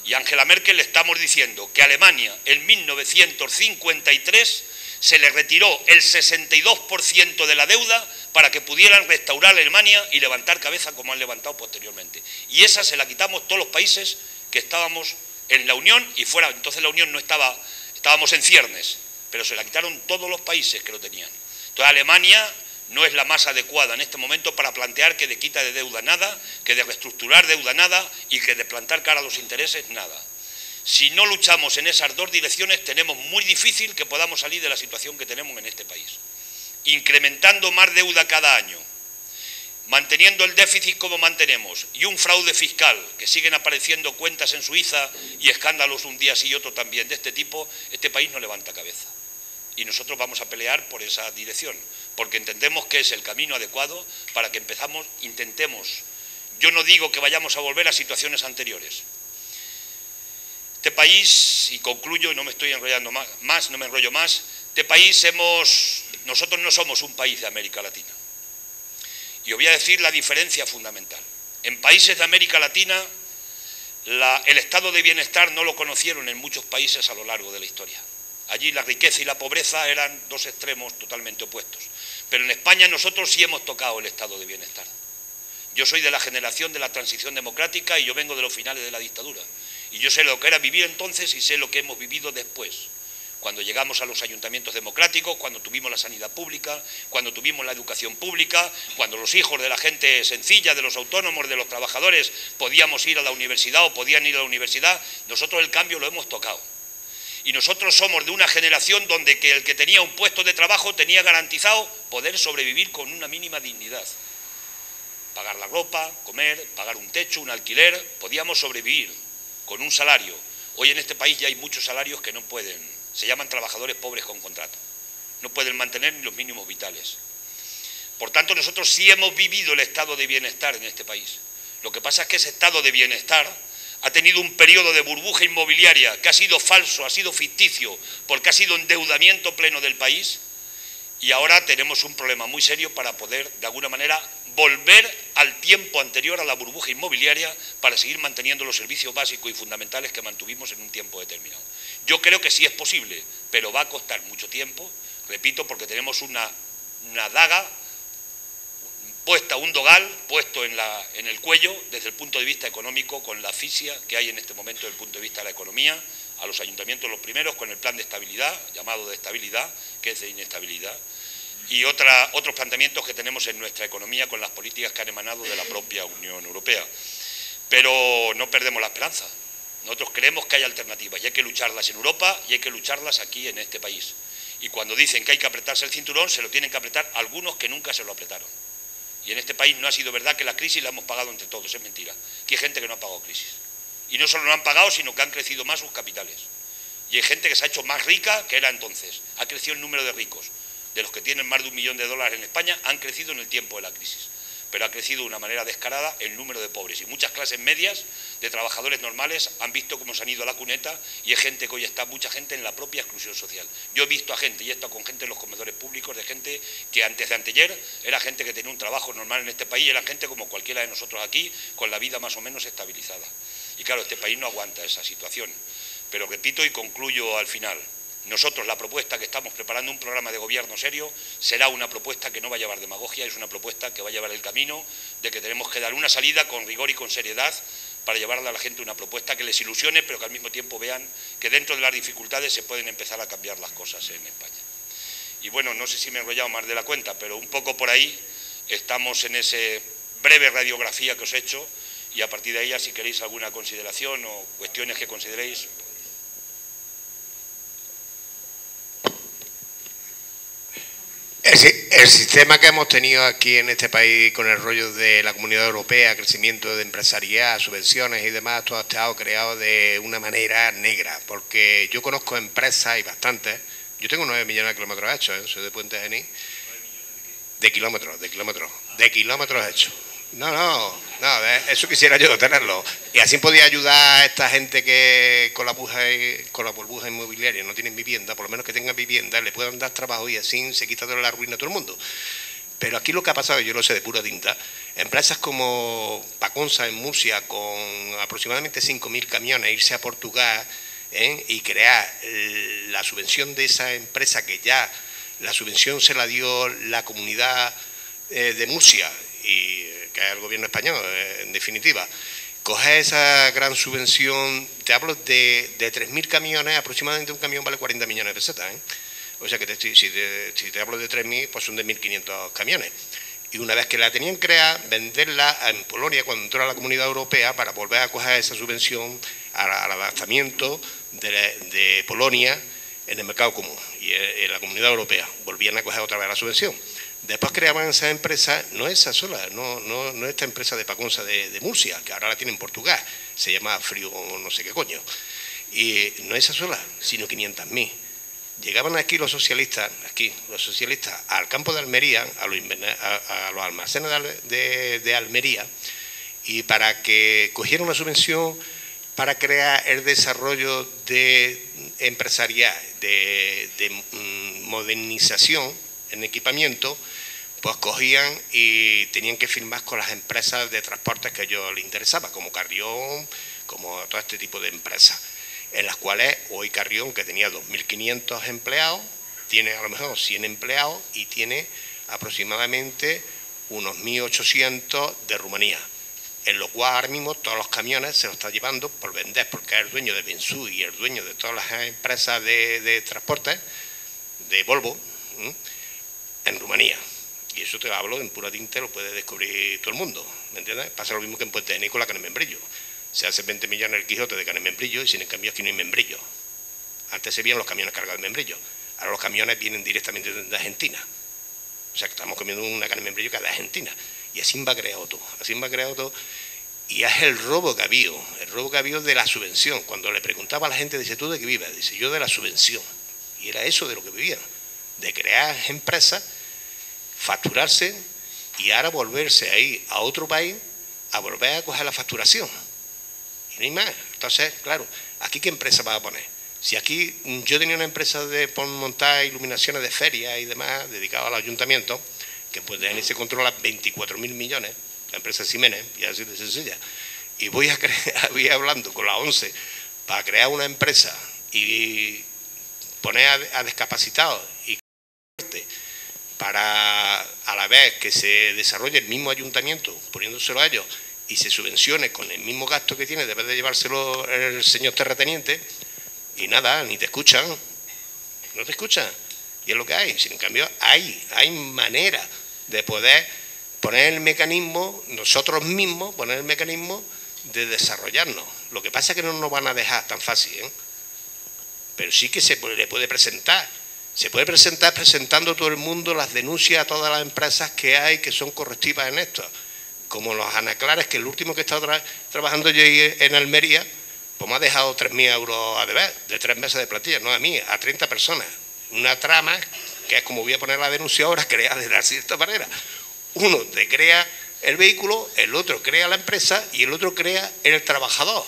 Y a Angela Merkel le estamos diciendo que a Alemania en 1953 se le retiró el 62% de la deuda para que pudieran restaurar Alemania y levantar cabeza como han levantado posteriormente. Y esa se la quitamos todos los países que estábamos en la Unión y fuera. Entonces la Unión no estaba, estábamos en ciernes, pero se la quitaron todos los países que lo tenían. Entonces Alemania no es la más adecuada en este momento para plantear que de quita de deuda nada, que de reestructurar deuda nada y que de plantar cara a los intereses nada. Si no luchamos en esas dos direcciones, tenemos muy difícil que podamos salir de la situación que tenemos en este país. Incrementando más deuda cada año, manteniendo el déficit como mantenemos y un fraude fiscal, que siguen apareciendo cuentas en Suiza y escándalos un día sí y otro también de este tipo, este país no levanta cabeza. Y nosotros vamos a pelear por esa dirección, porque entendemos que es el camino adecuado para que intentemos. Yo no digo que vayamos a volver a situaciones anteriores. Este país, y concluyo, no me estoy enrollando más, no me enrollo más, este país nosotros no somos un país de América Latina. Y os voy a decir la diferencia fundamental. En países de América Latina, el estado de bienestar no lo conocieron en muchos países a lo largo de la historia. Allí la riqueza y la pobreza eran dos extremos totalmente opuestos. Pero en España nosotros sí hemos tocado el estado de bienestar. Yo soy de la generación de la transición democrática y yo vengo de los finales de la dictadura. Y yo sé lo que era vivir entonces y sé lo que hemos vivido después. Cuando llegamos a los ayuntamientos democráticos, cuando tuvimos la sanidad pública, cuando tuvimos la educación pública, cuando los hijos de la gente sencilla, de los autónomos, de los trabajadores, podíamos ir a la universidad o podían ir a la universidad, nosotros el cambio lo hemos tocado. Y nosotros somos de una generación donde el que tenía un puesto de trabajo tenía garantizado poder sobrevivir con una mínima dignidad. Pagar la ropa, comer, pagar un techo, un alquiler, podíamos sobrevivir con un salario. Hoy en este país ya hay muchos salarios que no pueden, se llaman trabajadores pobres con contrato. No pueden mantener ni los mínimos vitales. Por tanto, nosotros sí hemos vivido el estado de bienestar en este país. Lo que pasa es que ese estado de bienestar ha tenido un periodo de burbuja inmobiliaria que ha sido falso, ha sido ficticio, porque ha sido endeudamiento pleno del país, y ahora tenemos un problema muy serio para poder, de alguna manera, volver al tiempo anterior a la burbuja inmobiliaria para seguir manteniendo los servicios básicos y fundamentales que mantuvimos en un tiempo determinado. Yo creo que sí es posible, pero va a costar mucho tiempo, repito, porque tenemos una daga puesta, un dogal puesto en el cuello desde el punto de vista económico, con la asfixia que hay en este momento desde el punto de vista de la economía, a los ayuntamientos los primeros con el plan de estabilidad, llamado de estabilidad, que es de inestabilidad, y otros planteamientos que tenemos en nuestra economía con las políticas que han emanado de la propia Unión Europea. Pero no perdemos la esperanza. Nosotros creemos que hay alternativas y hay que lucharlas en Europa y hay que lucharlas aquí en este país. Y cuando dicen que hay que apretarse el cinturón, se lo tienen que apretar algunos que nunca se lo apretaron. Y en este país no ha sido verdad que la crisis la hemos pagado entre todos, es mentira. Aquí hay gente que no ha pagado crisis. Y no solo no han pagado, sino que han crecido más sus capitales. Y hay gente que se ha hecho más rica que era entonces. Ha crecido el número de ricos. De los que tienen más de $1 millón en España, han crecido en el tiempo de la crisis. Pero ha crecido de una manera descarada el número de pobres. Y muchas clases medias de trabajadores normales han visto cómo se han ido a la cuneta, y hay gente que hoy está, mucha gente, en la propia exclusión social. Yo he visto a gente, y he estado con gente en los comedores públicos, de gente que antes de anteayer era gente que tenía un trabajo normal en este país, y era gente como cualquiera de nosotros aquí, con la vida más o menos estabilizada. Y claro, este país no aguanta esa situación. Pero repito y concluyo al final. Nosotros, la propuesta que estamos preparando, un programa de gobierno serio, será una propuesta que no va a llevar demagogia, es una propuesta que va a llevar el camino de que tenemos que dar una salida con rigor y con seriedad para llevarle a la gente una propuesta que les ilusione, pero que al mismo tiempo vean que dentro de las dificultades se pueden empezar a cambiar las cosas en España. Y bueno, no sé si me he enrollado más de la cuenta, pero un poco por ahí estamos en esa breve radiografía que os he hecho, y a partir de ahí, si queréis alguna consideración o cuestiones que consideréis. El sistema que hemos tenido aquí en este país con el rollo de la Comunidad Europea, crecimiento de empresariedad, subvenciones y demás, todo ha estado creado de una manera negra, porque yo conozco empresas y bastantes. Yo tengo 9 millones de kilómetros hechos, soy de Puente Genil. De kilómetros hechos. No, eso quisiera yo tenerlo. Y así podía ayudar a esta gente que con la burbuja inmobiliaria no tienen vivienda, por lo menos que tengan vivienda, le puedan dar trabajo, y así se quita de la ruina a todo el mundo. Pero aquí lo que ha pasado, yo lo sé de pura tinta, empresas como Paconsa en Murcia, con aproximadamente 5.000 camiones, irse a Portugal y crear la subvención de esa empresa, que ya la subvención se la dio la comunidad de Murcia, y que es el gobierno español, en definitiva. Coger esa gran subvención, te hablo de 3.000 camiones, aproximadamente un camión vale 40 millones de pesetas, O sea que si te hablo de 3.000, pues son de 1.500 camiones. Y una vez que la tenían creada, venderla en Polonia cuando entró a la Comunidad Europea, para volver a coger esa subvención al adaptamiento de Polonia en el mercado común y en la Comunidad Europea. Volvían a coger otra vez la subvención. Después creaban esa empresa, no esa sola, no esta empresa de Paconsa de Murcia, que ahora la tiene en Portugal, se llama Frío no sé qué coño. Y no esa sola, sino 500.000. Llegaban aquí los socialistas al campo de Almería, a los almacenes de Almería, y para que cogieran una subvención para crear el desarrollo de empresarial, de modernización en equipamiento, pues cogían y tenían que firmar con las empresas de transportes que a ellos les interesaba, como Carrión, como todo este tipo de empresas, en las cuales hoy Carrión, que tenía 2.500 empleados, tiene a lo mejor 100 empleados y tiene aproximadamente unos 1.800 de Rumanía, en lo cual ahora mismo todos los camiones se los está llevando por vender, porque es el dueño de Bensú y el dueño de todas las empresas de transportes, de Volvo, en Rumanía. Y eso te hablo en pura tinta, lo puede descubrir todo el mundo, ¿me entiendes? Pasa lo mismo que en Puente Genil con la carne en membrillo. Se hace 20 millones el Quijote de carne en membrillo, y sin en cambio aquí no hay membrillo. Antes se veían los camiones cargados de membrillo, ahora los camiones vienen directamente de Argentina. O sea, que estamos comiendo una carne de membrillo que es de Argentina. Y así va creado todo, y es el robo que ha habido de la subvención. Cuando le preguntaba a la gente, dice, ¿tú de qué vives? Dice, yo de la subvención. Y era eso de lo que vivían, de crear empresas, facturarse y ahora volverse ahí a otro país a volver a coger la facturación. Y no hay más. Entonces, claro, ¿aquí qué empresa vas a poner? Si aquí yo tenía una empresa de montar iluminaciones de ferias y demás, dedicada al ayuntamiento, que pues de ahí se controla 24.000 millones, la empresa Ximénez, y así de sencilla, y voy hablando con la ONCE para crear una empresa y poner a discapacitados y para a la vez que se desarrolle el mismo ayuntamiento, poniéndoselo a ellos, y se subvencione con el mismo gasto que tiene, debe de llevárselo el señor terrateniente, y nada, ni te escuchan, no te escuchan, y es lo que hay. Sin en cambio, hay manera de poder poner el mecanismo, nosotros mismos, poner el mecanismo de desarrollarnos. Lo que pasa es que no nos van a dejar tan fácil, ¿eh? Pero sí que le puede presentar. Se puede presentar presentando a todo el mundo las denuncias a todas las empresas que hay que son correctivas en esto. Como los Anaclares, que el último que he estado trabajando yo en Almería, pues me ha dejado 3.000 euros a deber, de 3 meses de plantilla, no a mí, a 30 personas. Una trama que es como voy a poner la denuncia ahora, creada de la cierta manera. Uno te crea el vehículo, el otro crea la empresa y el otro crea el trabajador.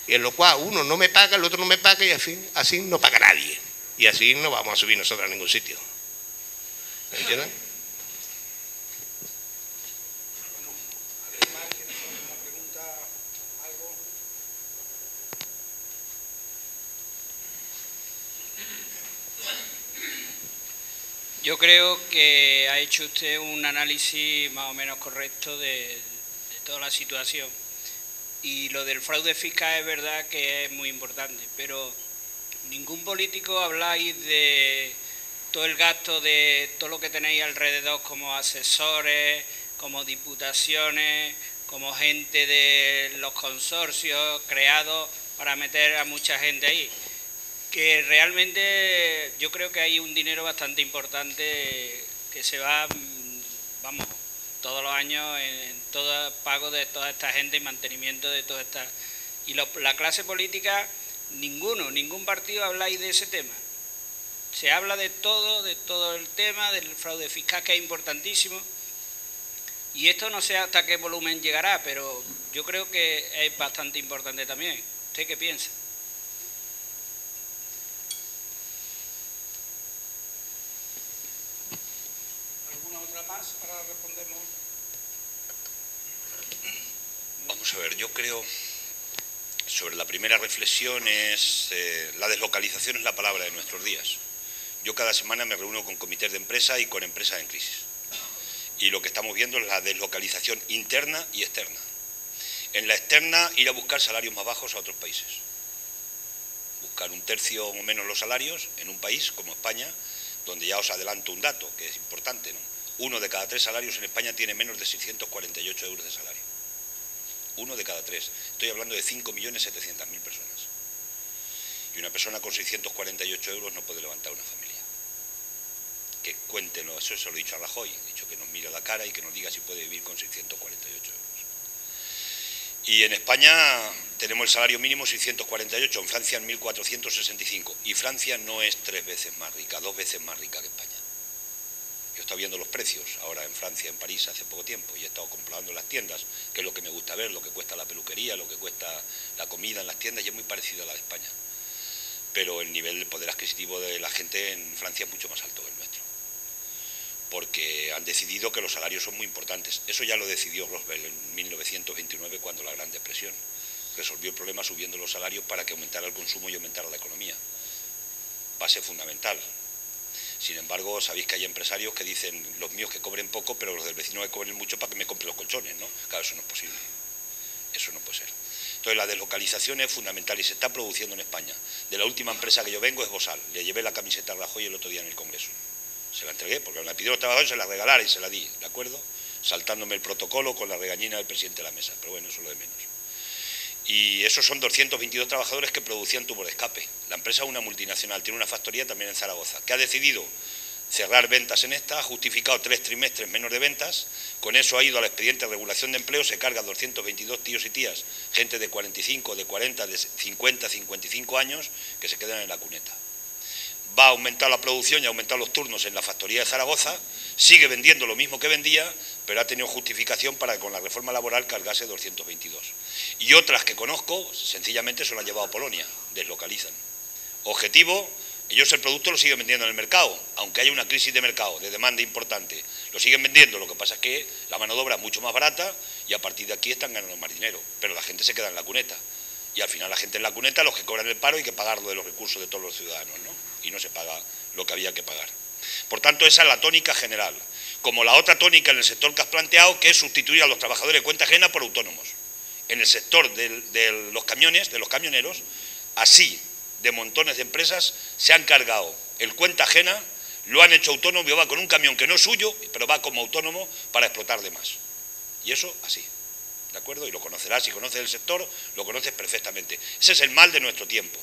Y en lo cual uno no me paga, el otro no me paga y así no paga nadie. Y así no vamos a subir nosotros a ningún sitio. ¿Me entiendes? Yo creo que ha hecho usted un análisis más o menos correcto de toda la situación. Y lo del fraude fiscal es verdad que es muy importante, pero ningún político habláis de todo el gasto de todo lo que tenéis alrededor como asesores, como diputaciones, como gente de los consorcios creados para meter a mucha gente ahí. Que realmente yo creo que hay un dinero bastante importante que se va, vamos, todos los años en todo pago de toda esta gente y mantenimiento de toda esta... Y la clase política, ningún partido habláis de ese tema. Se habla de todo el tema del fraude fiscal, que es importantísimo. Y esto no sé hasta qué volumen llegará, pero yo creo que es bastante importante también. ¿Usted qué piensa? Más para respondemos. Vamos a ver, yo creo, sobre la primera reflexión es, la deslocalización es la palabra de nuestros días. Yo cada semana me reúno con comités de empresa y con empresas en crisis. Y lo que estamos viendo es la deslocalización interna y externa. En la externa, ir a buscar salarios más bajos a otros países. Buscar 1/3 o menos los salarios en un país como España, donde ya os adelanto un dato que es importante, ¿no? 1 de cada 3 salarios en España tiene menos de 648 euros de salario. 1 de cada 3. Estoy hablando de 5.700.000 personas. Y una persona con 648 euros no puede levantar una familia. Que cuéntenlo, eso se lo he dicho a Rajoy. He dicho que nos mire a la cara y que nos diga si puede vivir con 648 euros. Y en España tenemos el salario mínimo 648, en Francia en 1.465. Y Francia no es 3 veces más rica, 2 veces más rica que España. Yo he estado viendo los precios ahora en Francia, en París, hace poco tiempo, y he estado comprobando en las tiendas, que es lo que me gusta ver, lo que cuesta la peluquería, lo que cuesta la comida en las tiendas, y es muy parecido a la de España. Pero el nivel de poder adquisitivo de la gente en Francia es mucho más alto que el nuestro. Porque han decidido que los salarios son muy importantes. Eso ya lo decidió Roosevelt en 1929, cuando la Gran Depresión. Resolvió el problema subiendo los salarios para que aumentara el consumo y aumentara la economía. Base fundamental. Sin embargo, sabéis que hay empresarios que dicen, los míos que cobren poco, pero los del vecino que cobren mucho para que me compre los colchones, ¿no? Claro, eso no es posible. Eso no puede ser. Entonces, la deslocalización es fundamental y se está produciendo en España. De la última empresa que yo vengo es Bosal. Le llevé la camiseta a Rajoy el otro día en el Congreso. Se la entregué, porque me la pidió los trabajadores, se la regalara y se la di, ¿de acuerdo? Saltándome el protocolo con la regañina del presidente de la mesa. Pero bueno, eso es lo de menos. Y esos son 222 trabajadores que producían tubos de escape. La empresa es una multinacional, tiene una factoría también en Zaragoza, que ha decidido cerrar ventas en esta, ha justificado 3 trimestres menos de ventas, con eso ha ido al expediente de regulación de empleo, se carga 222 tíos y tías, gente de 45, de 40, de 50, 55 años, que se quedan en la cuneta. Va a aumentar la producción y a aumentar los turnos en la factoría de Zaragoza, sigue vendiendo lo mismo que vendía, pero ha tenido justificación para que con la reforma laboral cargase 222. Y otras que conozco, sencillamente se lo han llevado a Polonia, deslocalizan. Objetivo, ellos el producto lo siguen vendiendo en el mercado, aunque haya una crisis de mercado, de demanda importante, lo siguen vendiendo, lo que pasa es que la mano de obra es mucho más barata y a partir de aquí están ganando más dinero, pero la gente se queda en la cuneta. Y al final la gente en la cuneta, los que cobran el paro, hay que pagarlo de los recursos de todos los ciudadanos, ¿no? Y no se paga lo que había que pagar. Por tanto, esa es la tónica general. Como la otra tónica en el sector que has planteado, que es sustituir a los trabajadores de cuenta ajena por autónomos. En el sector de los camiones, de los camioneros, así, de montones de empresas, se han cargado el cuenta ajena, lo han hecho autónomo y va con un camión que no es suyo, pero va como autónomo para explotar de más. Y eso así. ¿De acuerdo? Y lo conocerás, si conoces el sector, lo conoces perfectamente. Ese es el mal de nuestro tiempo.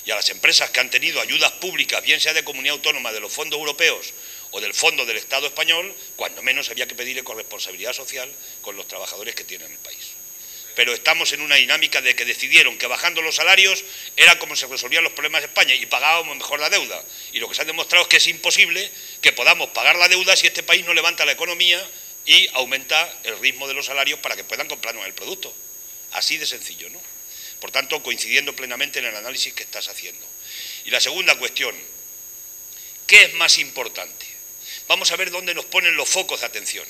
Y a las empresas que han tenido ayudas públicas, bien sea de comunidad autónoma, de los fondos europeos o del fondo del Estado español, cuando menos había que pedirle corresponsabilidad social con los trabajadores que tienen el país. Pero estamos en una dinámica de que decidieron que bajando los salarios era como se resolvían los problemas de España y pagábamos mejor la deuda. Y lo que se ha demostrado es que es imposible que podamos pagar la deuda si este país no levanta la economía y aumenta el ritmo de los salarios para que puedan comprarnos el producto. Así de sencillo, ¿no? Por tanto, coincidiendo plenamente en el análisis que estás haciendo. Y la segunda cuestión, ¿qué es más importante? Vamos a ver dónde nos ponen los focos de atención.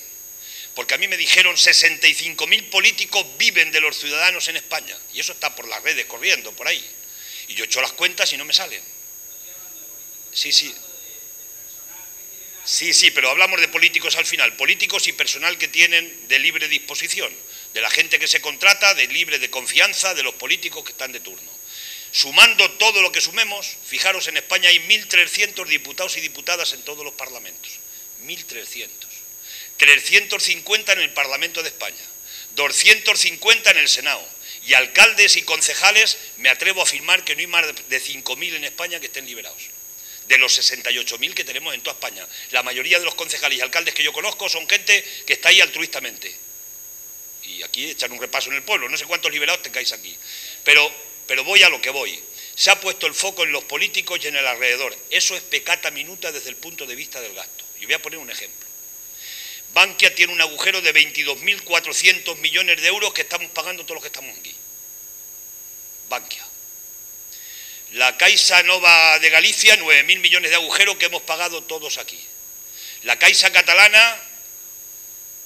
Porque a mí me dijeron 65.000 políticos viven de los ciudadanos en España. Y eso está por las redes corriendo, por ahí. Y yo echo las cuentas y no me salen. Sí, sí. Sí, pero hablamos de políticos al final, políticos y personal que tienen de libre disposición, de la gente que se contrata, de libre de confianza, de los políticos que están de turno. Sumando todo lo que sumemos, fijaros, en España hay 1.300 diputados y diputadas en todos los parlamentos, 1.300. 350 en el Parlamento de España, 250 en el Senado, y alcaldes y concejales, me atrevo a afirmar que no hay más de 5.000 en España que estén liberados. De los 68.000 que tenemos en toda España. La mayoría de los concejales y alcaldes que yo conozco son gente que está ahí altruistamente. Y aquí echan un repaso en el pueblo, no sé cuántos liberados tengáis aquí. Pero voy a lo que voy. Se ha puesto el foco en los políticos y en el alrededor. Eso es peccata minuta desde el punto de vista del gasto. Y voy a poner un ejemplo. Bankia tiene un agujero de 22.400 millones de euros que estamos pagando todos los que estamos aquí. Bankia. La Caixa Nova de Galicia, 9.000 millones de agujeros que hemos pagado todos aquí. La Caixa Catalana,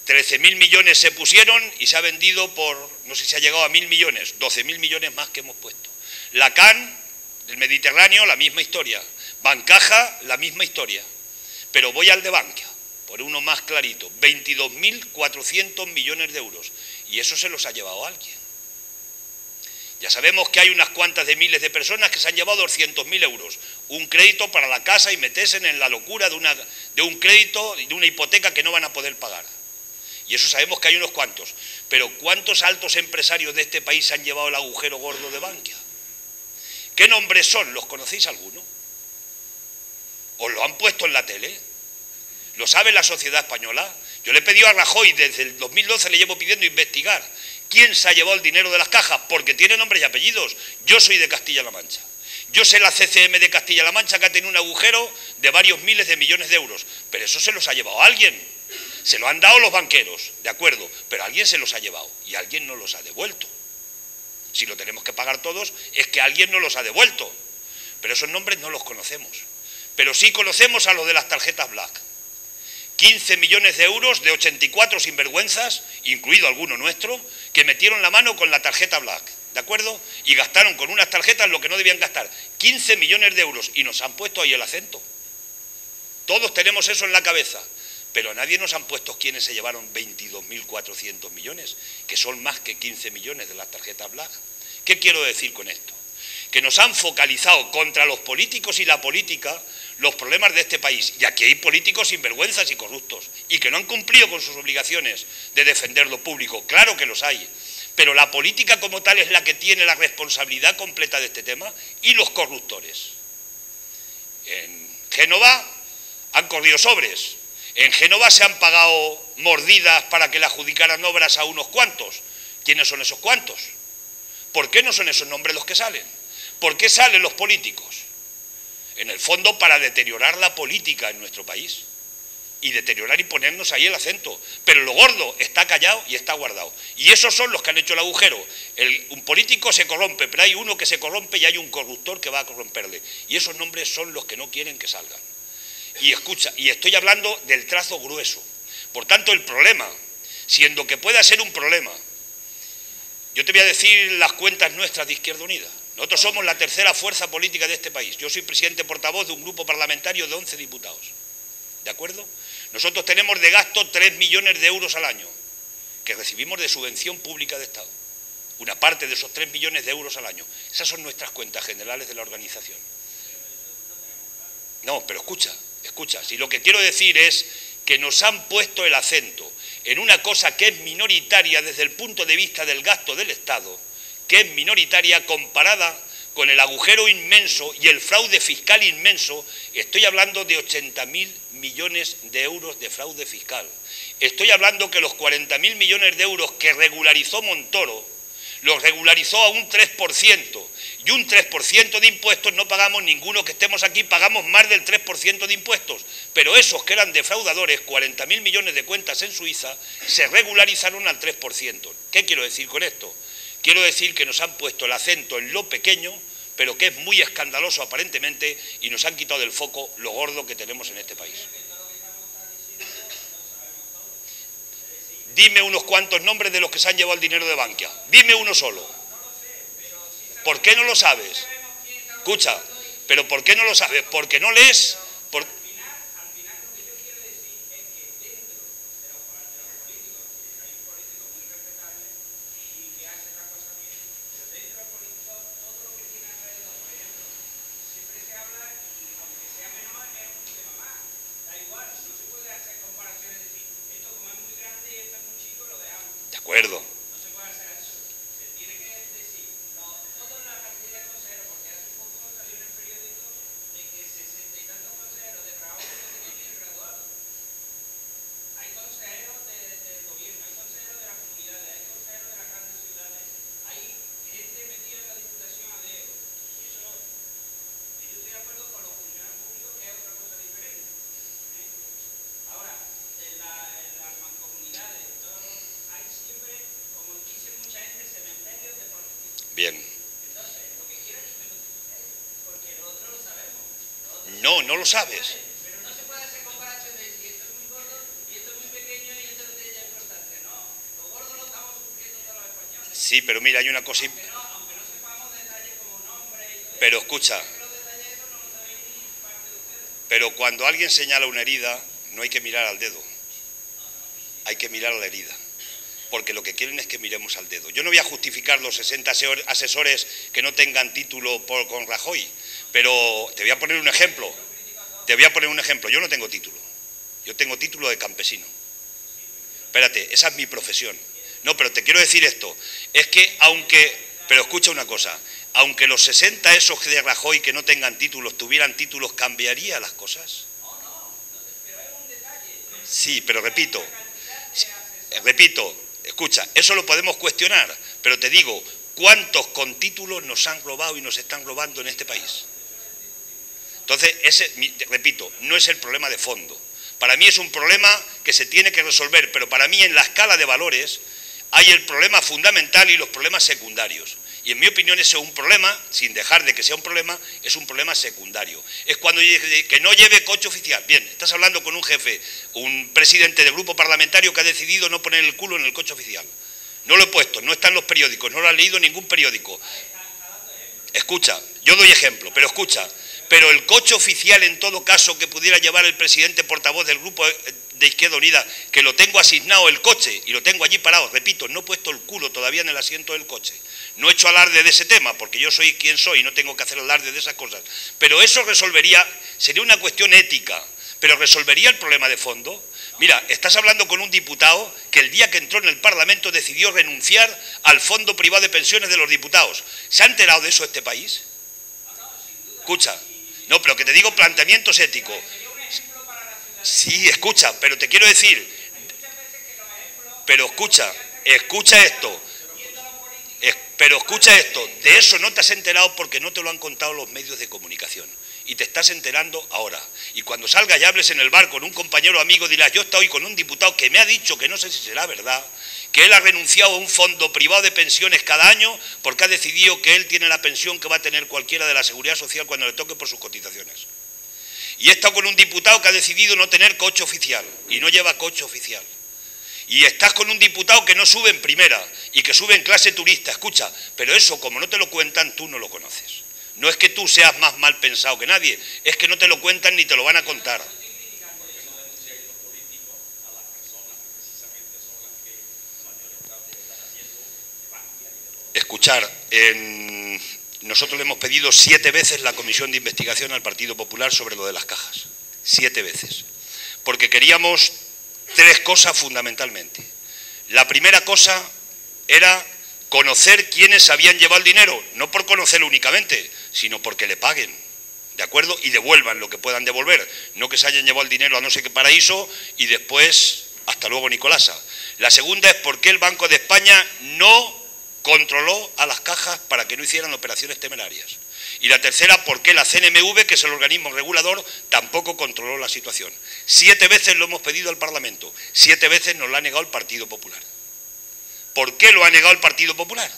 13.000 millones se pusieron y se ha vendido por, no sé si ha llegado a 1.000 millones, 12.000 millones más que hemos puesto. La CAN, del Mediterráneo, la misma historia. Bancaja, la misma historia. Pero voy al de Bankia, por uno más clarito, 22.400 millones de euros. Y eso se los ha llevado alguien. Ya sabemos que hay unas cuantas de miles de personas que se han llevado 200.000 euros, un crédito para la casa y meterse en la locura de un crédito y de una hipoteca que no van a poder pagar. Y eso sabemos que hay unos cuantos. Pero ¿cuántos altos empresarios de este país se han llevado el agujero gordo de Bankia? ¿Qué nombres son? ¿Los conocéis alguno? ¿Os lo han puesto en la tele? ¿Lo sabe la sociedad española? Yo le he pedido a Rajoy, desde el 2012 le llevo pidiendo investigar quién se ha llevado el dinero de las cajas, porque tiene nombres y apellidos. Yo soy de Castilla-La Mancha. Yo sé la CCM de Castilla-La Mancha que ha tenido un agujero de varios miles de millones de euros, pero eso se los ha llevado alguien. Se lo han dado los banqueros, de acuerdo, pero alguien se los ha llevado y alguien no los ha devuelto. Si lo tenemos que pagar todos, es que alguien no los ha devuelto. Pero esos nombres no los conocemos. Pero sí conocemos a los de las tarjetas Black. 15 millones de euros de 84 sinvergüenzas, incluido alguno nuestro, que metieron la mano con la tarjeta Black, ¿de acuerdo? Y gastaron con unas tarjetas lo que no debían gastar, 15 millones de euros, y nos han puesto ahí el acento. Todos tenemos eso en la cabeza, pero a nadie nos han puesto quienes se llevaron 22.400 millones, que son más que 15 millones de las tarjetas Black. ¿Qué quiero decir con esto? Que nos han focalizado contra los políticos y la política los problemas de este país, y aquí hay políticos sinvergüenzas y corruptos, y que no han cumplido con sus obligaciones de defender lo público, claro que los hay, pero la política como tal es la que tiene la responsabilidad completa de este tema, y los corruptores. En Génova han corrido sobres, en Génova se han pagado mordidas para que le adjudicaran obras a unos cuantos. ¿Quiénes son esos cuantos? ¿Por qué no son esos nombres los que salen? ¿Por qué salen los políticos? En el fondo, para deteriorar la política en nuestro país. Y deteriorar y ponernos ahí el acento. Pero lo gordo está callado y está guardado. Y esos son los que han hecho el agujero. Un político se corrompe, pero hay uno que se corrompe y hay un corruptor que va a corromperle. Y esos nombres son los que no quieren que salgan. Y escucha, y estoy hablando del trazo grueso. Por tanto, el problema, siendo que pueda ser un problema, yo te voy a decir las cuentas nuestras de Izquierda Unida. Nosotros somos la tercera fuerza política de este país. Yo soy presidente portavoz de un grupo parlamentario de 11 diputados. ¿De acuerdo? Nosotros tenemos de gasto 3 millones de euros al año, que recibimos de subvención pública de Estado. Una parte de esos 3 millones de euros al año. Esas son nuestras cuentas generales de la organización. No, pero escucha, si lo que quiero decir es que nos han puesto el acento en una cosa que es minoritaria desde el punto de vista del gasto del Estado, que es minoritaria comparada con el agujero inmenso y el fraude fiscal inmenso. Estoy hablando de 80.000 millones de euros de fraude fiscal. Estoy hablando que los 40.000 millones de euros que regularizó Montoro, los regularizó a un 3%, y un 3% de impuestos no pagamos ninguno que estemos aquí, pagamos más del 3% de impuestos, pero esos que eran defraudadores, 40.000 millones de cuentas en Suiza, se regularizaron al 3%. ¿Qué quiero decir con esto? Quiero decir que nos han puesto el acento en lo pequeño, pero que es muy escandaloso aparentemente, y nos han quitado del foco lo gordo que tenemos en este país. Dime unos cuantos nombres de los que se han llevado el dinero de Bankia. Dime uno solo. ¿Por qué no lo sabes? Escucha, pero ¿por qué no lo sabes? ¿Porque no lees? De acuerdo. Bien. No, no lo sabes. Pero no se puede hacer comparación de decir esto es muy gordo y esto es muy pequeño y esto no tiene ya importancia. No, lo gordo lo estamos sufriendo todos los españoles. Sí, pero mira, hay una cosa. Aunque no sepamos detalles como nombre y todo. Pero escucha. Los detalles eso no lo sabéis ni parte de ustedes. Pero cuando alguien señala una herida, no hay que mirar al dedo. Hay que mirar a la herida. Porque lo que quieren es que miremos al dedo. Yo no voy a justificar los 60 asesores que no tengan título con Rajoy, pero te voy a poner un ejemplo. Yo no tengo título. Yo tengo título de campesino. Espérate, esa es mi profesión. No, pero te quiero decir esto. Es que pero escucha una cosa. Aunque los 60 esos de Rajoy que no tengan títulos tuvieran títulos, ¿cambiaría las cosas? Sí, pero repito, escucha, eso lo podemos cuestionar, pero te digo, ¿cuántos con títulos nos han robado y nos están robando en este país? Entonces, repito, no es el problema de fondo. Para mí es un problema que se tiene que resolver, pero para mí en la escala de valores hay el problema fundamental y los problemas secundarios. Y en mi opinión ese es un problema, sin dejar de que sea un problema, es un problema secundario. Es cuando que no lleve coche oficial. Bien, estás hablando con un jefe, un presidente de grupo parlamentario que ha decidido no poner el culo en el coche oficial. No lo he puesto, no está en los periódicos, no lo ha leído en ningún periódico. Escucha, yo doy ejemplo, pero escucha. Pero el coche oficial en todo caso que pudiera llevar el presidente portavoz del grupo de Izquierda Unida, que lo tengo asignado el coche y lo tengo allí parado, repito, no he puesto el culo todavía en el asiento del coche. No he hecho alarde de ese tema, porque yo soy quien soy y no tengo que hacer alarde de esas cosas. Pero eso sería una cuestión ética, pero ¿resolvería el problema de fondo? Mira, estás hablando con un diputado que el día que entró en el Parlamento decidió renunciar al fondo privado de pensiones de los diputados. ¿Se ha enterado de eso este país? Escucha, no, pero que te digo planteamientos éticos. Sí, escucha, pero te quiero decir, pero escucha esto, pero escucha esto, de eso no te has enterado porque no te lo han contado los medios de comunicación. Y te estás enterando ahora. Y cuando salgas y hables en el bar con un compañero amigo, dirás, yo estoy con un diputado que me ha dicho, que no sé si será verdad, que él ha renunciado a un fondo privado de pensiones cada año porque ha decidido que él tiene la pensión que va a tener cualquiera de la Seguridad Social cuando le toque por sus cotizaciones. Y he estado con un diputado que ha decidido no tener coche oficial y no lleva coche oficial. Y estás con un diputado que no sube en primera y que sube en clase turista, escucha, pero eso como no te lo cuentan, tú no lo conoces. No es que tú seas más mal pensado que nadie, es que no te lo cuentan ni te lo van a contar. Escuchar, nosotros le hemos pedido 7 veces la comisión de investigación al Partido Popular sobre lo de las cajas. 7 veces. Porque queríamos 3 cosas fundamentalmente. La primera cosa era conocer quiénes habían llevado el dinero, no por conocerlo únicamente, sino porque le paguen, ¿de acuerdo? Y devuelvan lo que puedan devolver, no que se hayan llevado el dinero a no sé qué paraíso y después, hasta luego Nicolasa. La segunda es por qué el Banco de España no controló a las cajas para que no hicieran operaciones temerarias. Y la tercera, por qué la CNMV, que es el organismo regulador, tampoco controló la situación. 7 veces lo hemos pedido al Parlamento, 7 veces nos lo ha negado el Partido Popular. ¿Por qué lo ha negado el Partido Popular?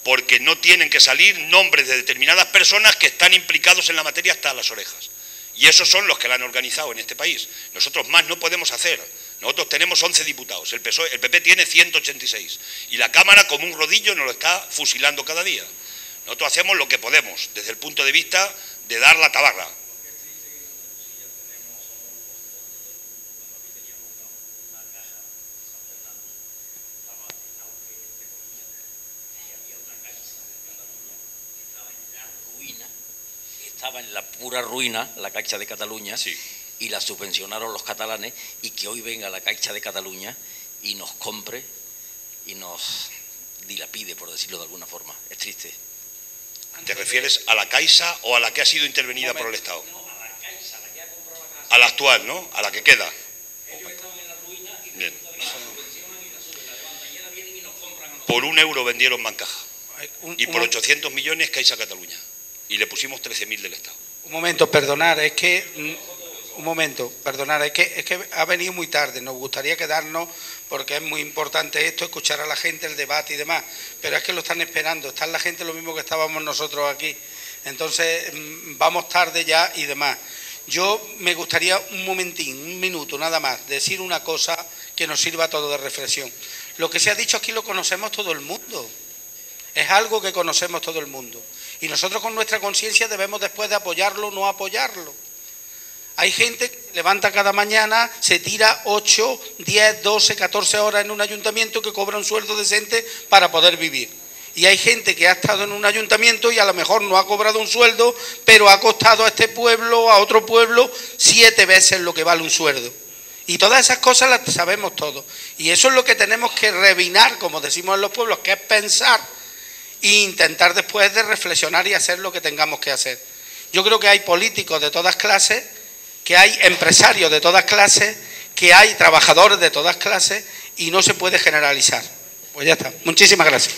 Porque no tienen que salir nombres de determinadas personas que están implicados en la materia hasta las orejas. Y esos son los que la han organizado en este país. Nosotros más no podemos hacer. Nosotros tenemos 11 diputados, el PP tiene 186. Y la Cámara, como un rodillo, nos lo está fusilando cada día. Nosotros hacemos lo que podemos, desde el punto de vista de dar la tabarra. Estaba en la pura ruina, la Caixa de Cataluña, sí. Y la subvencionaron los catalanes, y que hoy venga la Caixa de Cataluña y nos compre y nos dilapide, por decirlo de alguna forma. Es triste. ¿Te refieres a la Caixa o a la que ha sido intervenida por el Estado? No, a la Caixa, la que ha comprado la casa. A la actual, ¿no? A la que queda. Ellos estaban en la ruina y bien. Y ahora vienen y nos compran a nosotros. Por 1 euro vendieron Bancaja. Y por 800 millones Caixa Cataluña. Y le pusimos 13.000 del Estado. Un momento, perdonar, es que ha venido muy tarde. Nos gustaría quedarnos porque es muy importante esto, escuchar a la gente, el debate y demás. Pero es que lo están esperando, está la gente lo mismo que estábamos nosotros aquí. Entonces, vamos tarde ya y demás. Yo me gustaría un momentín, un minuto nada más, decir una cosa que nos sirva a todos de reflexión. Lo que se ha dicho aquí lo conocemos todo el mundo. Es algo que conocemos todo el mundo. Y nosotros con nuestra conciencia debemos después de apoyarlo o no apoyarlo. Hay gente que levanta cada mañana, se tira 8, 10, 12, 14 horas en un ayuntamiento que cobra un sueldo decente para poder vivir. Y hay gente que ha estado en un ayuntamiento y a lo mejor no ha cobrado un sueldo, pero ha costado a este pueblo, a otro pueblo, 7 veces lo que vale un sueldo. Y todas esas cosas las sabemos todos. Y eso es lo que tenemos que revinar, como decimos en los pueblos, que es pensar e intentar después de reflexionar y hacer lo que tengamos que hacer. Yo creo que hay políticos de todas clases, que hay empresarios de todas clases, que hay trabajadores de todas clases y no se puede generalizar. Pues ya está. Muchísimas gracias.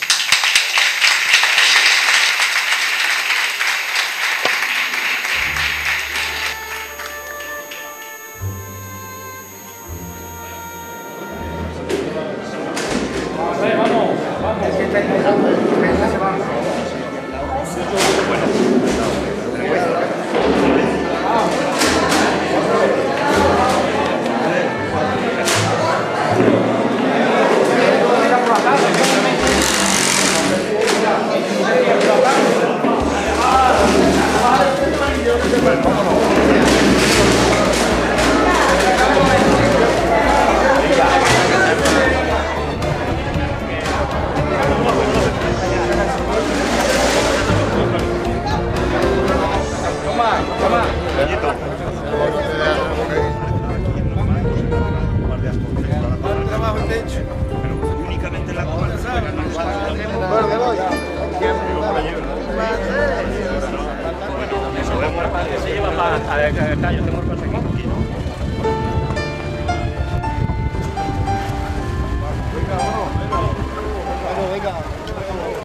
pero únicamente la comarca. Se lleva para acá, yo tengo el pase aquí.